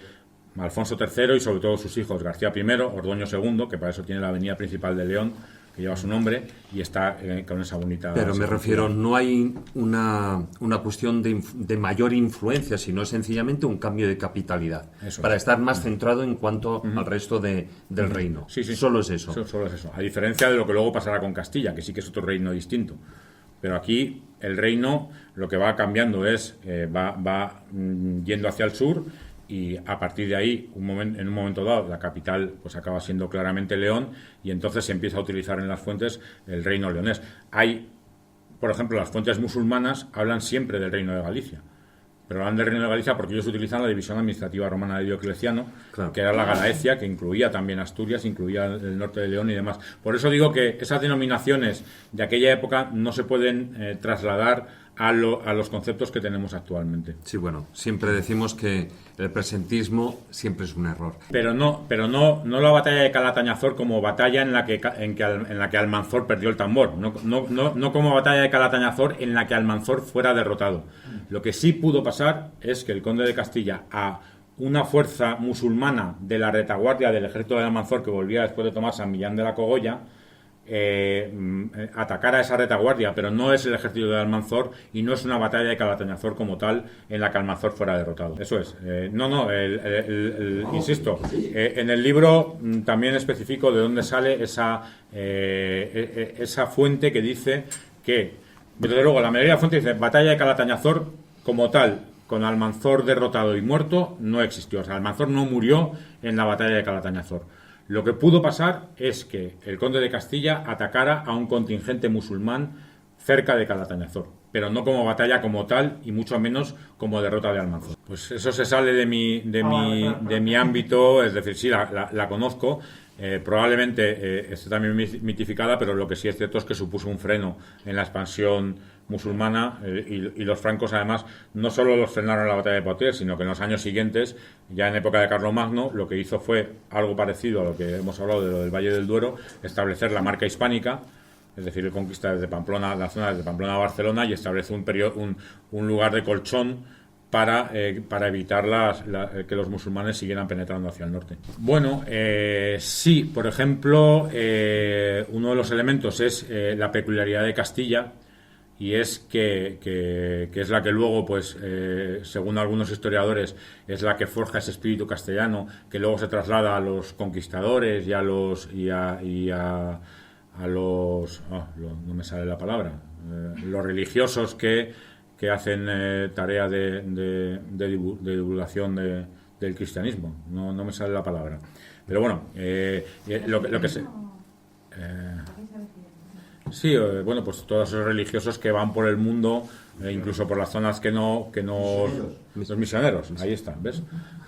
Alfonso III y sobre todo sus hijos García I, Ordoño II, que para eso tiene la avenida principal de León, que lleva su nombre, y está con esa bonita... Pero me refiero, no hay una cuestión de mayor influencia, sino sencillamente un cambio de capitalidad, para estar más centrado en cuanto al resto del reino. Sí. Solo es eso. Solo es eso. A diferencia de lo que luego pasará con Castilla, que sí que es otro reino distinto. Pero aquí el reino lo que va cambiando es, va yendo hacia el sur, y a partir de ahí, en un momento dado, la capital pues acaba siendo claramente León, y entonces se empieza a utilizar en las fuentes el reino leonés. Hay, por ejemplo, las fuentes musulmanas hablan siempre del reino de Galicia, pero hablan del reino de Galicia porque ellos utilizan la división administrativa romana de Diocleciano, claro, que era la Galaecia, que incluía también Asturias, incluía el norte de León y demás. Por eso digo que esas denominaciones de aquella época no se pueden trasladar a los conceptos que tenemos actualmente. Sí, bueno, siempre decimos que el presentismo siempre es un error. Pero no la batalla de Calatañazor como batalla en la que Almanzor perdió el tambor. No como batalla de Calatañazor en la que Almanzor fuera derrotado. Lo que sí pudo pasar es que el conde de Castilla, a una fuerza musulmana de la retaguardia del ejército de Almanzor, que volvía después de tomar San Millán de la Cogolla, atacar a esa retaguardia, pero no es el ejército de Almanzor y no es una batalla de Calatañazor como tal en la que Almanzor fuera derrotado. Eso es. Insisto, en el libro también especifico de dónde sale esa fuente que dice que, desde luego, la mayoría de las fuentes dice batalla de Calatañazor como tal, con Almanzor derrotado y muerto, no existió. O sea, Almanzor no murió en la batalla de Calatañazor. Lo que pudo pasar es que el conde de Castilla atacara a un contingente musulmán cerca de Calatañazor, pero no como batalla como tal y mucho menos como derrota de Almanzor. Pues eso se sale de mi ámbito, es decir, sí, la conozco. Probablemente esté también mitificada, pero lo que sí es cierto es que supuso un freno en la expansión musulmana, y los francos además no solo los frenaron en la batalla de Poitiers, sino que en los años siguientes, ya en época de Carlomagno, lo que hizo fue algo parecido a lo que hemos hablado de lo del Valle del Duero, establecer la marca hispánica, es decir, el conquista desde Pamplona, la zona desde Pamplona a Barcelona, y establece un lugar de colchón para evitar que los musulmanes siguieran penetrando hacia el norte. Bueno, sí, por ejemplo, uno de los elementos es la peculiaridad de Castilla, y es que es la que luego, pues, según algunos historiadores, es la que forja ese espíritu castellano que luego se traslada a los conquistadores y a los no me sale la palabra, los religiosos que hacen tarea de divulgación del cristianismo. No me sale la palabra, pero bueno, lo que se... Sí, bueno, pues todos esos religiosos que van por el mundo, incluso por las zonas que no los misioneros, ahí están, ¿ves?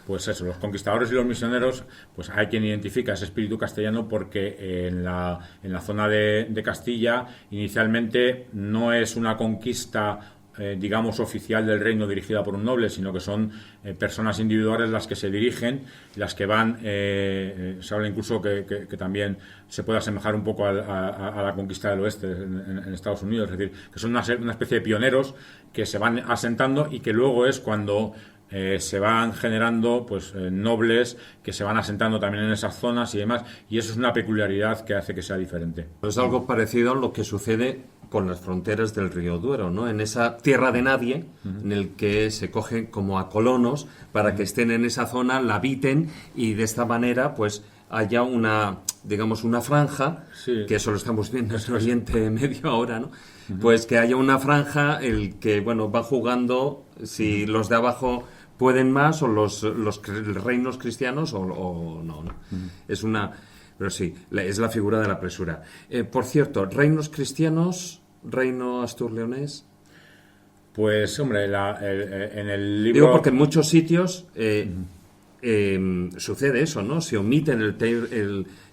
Pues eso, los conquistadores y los misioneros, pues hay quien identifica ese espíritu castellano porque en la zona de Castilla inicialmente no es una conquista digamos oficial del reino dirigida por un noble, sino que son personas individuales las que se dirigen, las que van, se habla incluso que también se puede asemejar un poco a la conquista del oeste en Estados Unidos, es decir, que son una especie de pioneros que se van asentando y que luego es cuando se van generando pues nobles que se van asentando también en esas zonas y demás, y eso es una peculiaridad que hace que sea diferente. Es algo parecido a lo que sucede con las fronteras del río Duero, ¿no? En esa tierra de nadie, en el que se cogen como a colonos para que estén en esa zona, la habiten, y de esta manera pues haya una, digamos, una franja, sí, que eso lo estamos viendo en Oriente Medio ahora, ¿no? Pues que haya una franja, el que, bueno, va jugando si los de abajo pueden más o los reinos cristianos o no, ¿no? Es una... Pero sí, es la figura de la presura. Por cierto, reinos cristianos, reino astur-leonés. Pues, hombre, en el libro... Digo porque en muchos sitios sucede eso, ¿no? Se omiten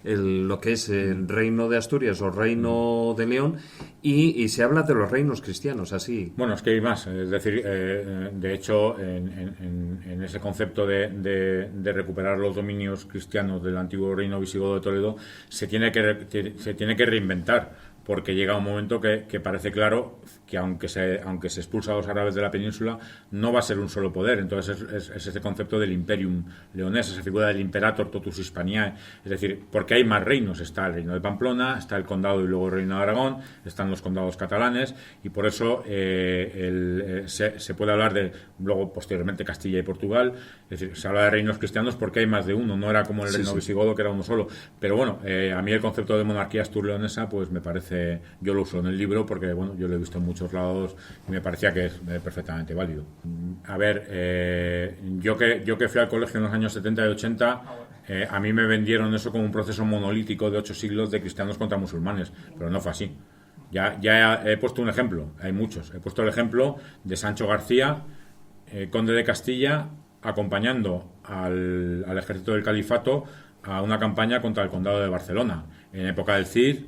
lo que es el reino de Asturias o reino de León y se habla de los reinos cristianos, así. Bueno, es que hay más. Es decir, de hecho, en ese concepto de recuperar los dominios cristianos del antiguo reino visigodo de Toledo, se tiene que reinventar. Porque llega un momento que parece claro que aunque se expulsa a los árabes de la península, no va a ser un solo poder. Entonces es ese concepto del imperium leonés, esa figura del imperator totus Hispaniae. Es decir, porque hay más reinos. Está el reino de Pamplona, está el condado y luego el reino de Aragón, están los condados catalanes, y por eso se puede hablar de, luego posteriormente, Castilla y Portugal. Es decir, se habla de reinos cristianos porque hay más de uno, no era como el reino visigodo, que era uno solo. Pero bueno, a mí el concepto de monarquía astur-leonesa pues me parece, yo lo uso en el libro porque bueno, yo lo he visto en muchos lados y me parecía que es perfectamente válido. A ver, yo que fui al colegio en los años 70 y 80, a mí me vendieron eso como un proceso monolítico de 8 siglos de cristianos contra musulmanes, pero no fue así. Ya he puesto un ejemplo, hay muchos. He puesto el ejemplo de Sancho García, conde de Castilla, acompañando al ejército del califato a una campaña contra el condado de Barcelona en época del Cid.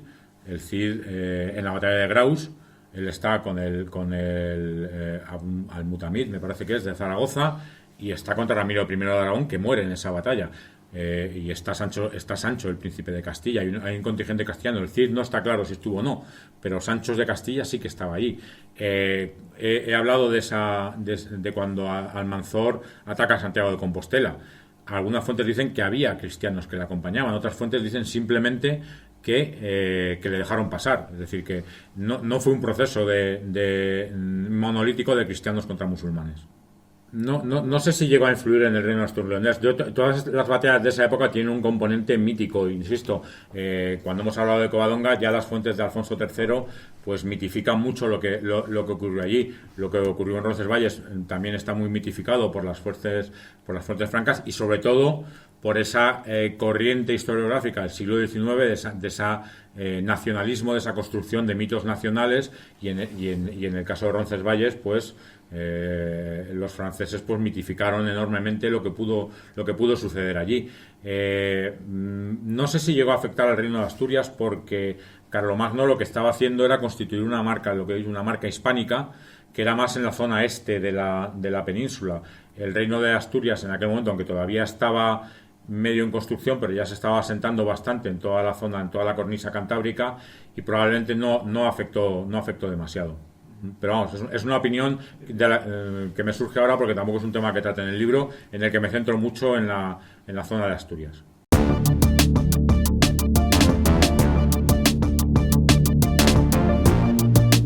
El Cid, en la batalla de Graus, él está con el Al-Mutamid, me parece que es, de Zaragoza, y está contra Ramiro I de Aragón, que muere en esa batalla. Y está Sancho, el príncipe de Castilla. Hay un contingente castellano. El Cid no está claro si estuvo o no, pero Sancho de Castilla sí que estaba allí. He hablado de cuando Almanzor ataca a Santiago de Compostela. Algunas fuentes dicen que había cristianos que le acompañaban, otras fuentes dicen simplemente que le dejaron pasar. Es decir, que no fue un proceso de monolítico de cristianos contra musulmanes. No sé si llegó a influir en el reino astur-leonés. Todas las batallas de esa época tienen un componente mítico, insisto. Cuando hemos hablado de Covadonga, ya las fuentes de Alfonso III pues mitifican mucho lo que ocurrió allí. Lo que ocurrió en Roncesvalles también está muy mitificado por las fuerzas francas y sobre todo por esa corriente historiográfica del siglo XIX, de esa nacionalismo, de esa construcción de mitos nacionales, y en el caso de Roncesvalles pues los franceses pues mitificaron enormemente lo que pudo suceder allí. No sé si llegó a afectar al reino de Asturias, porque Carlomagno lo que estaba haciendo era constituir una marca hispánica, que era más en la zona este de la península. El reino de Asturias en aquel momento, aunque todavía estaba medio en construcción, pero ya se estaba asentando bastante en toda la zona, en toda la cornisa cantábrica, y probablemente no afectó demasiado. Pero vamos, es una opinión que me surge ahora porque tampoco es un tema que trate en el libro, en el que me centro mucho en la zona de Asturias.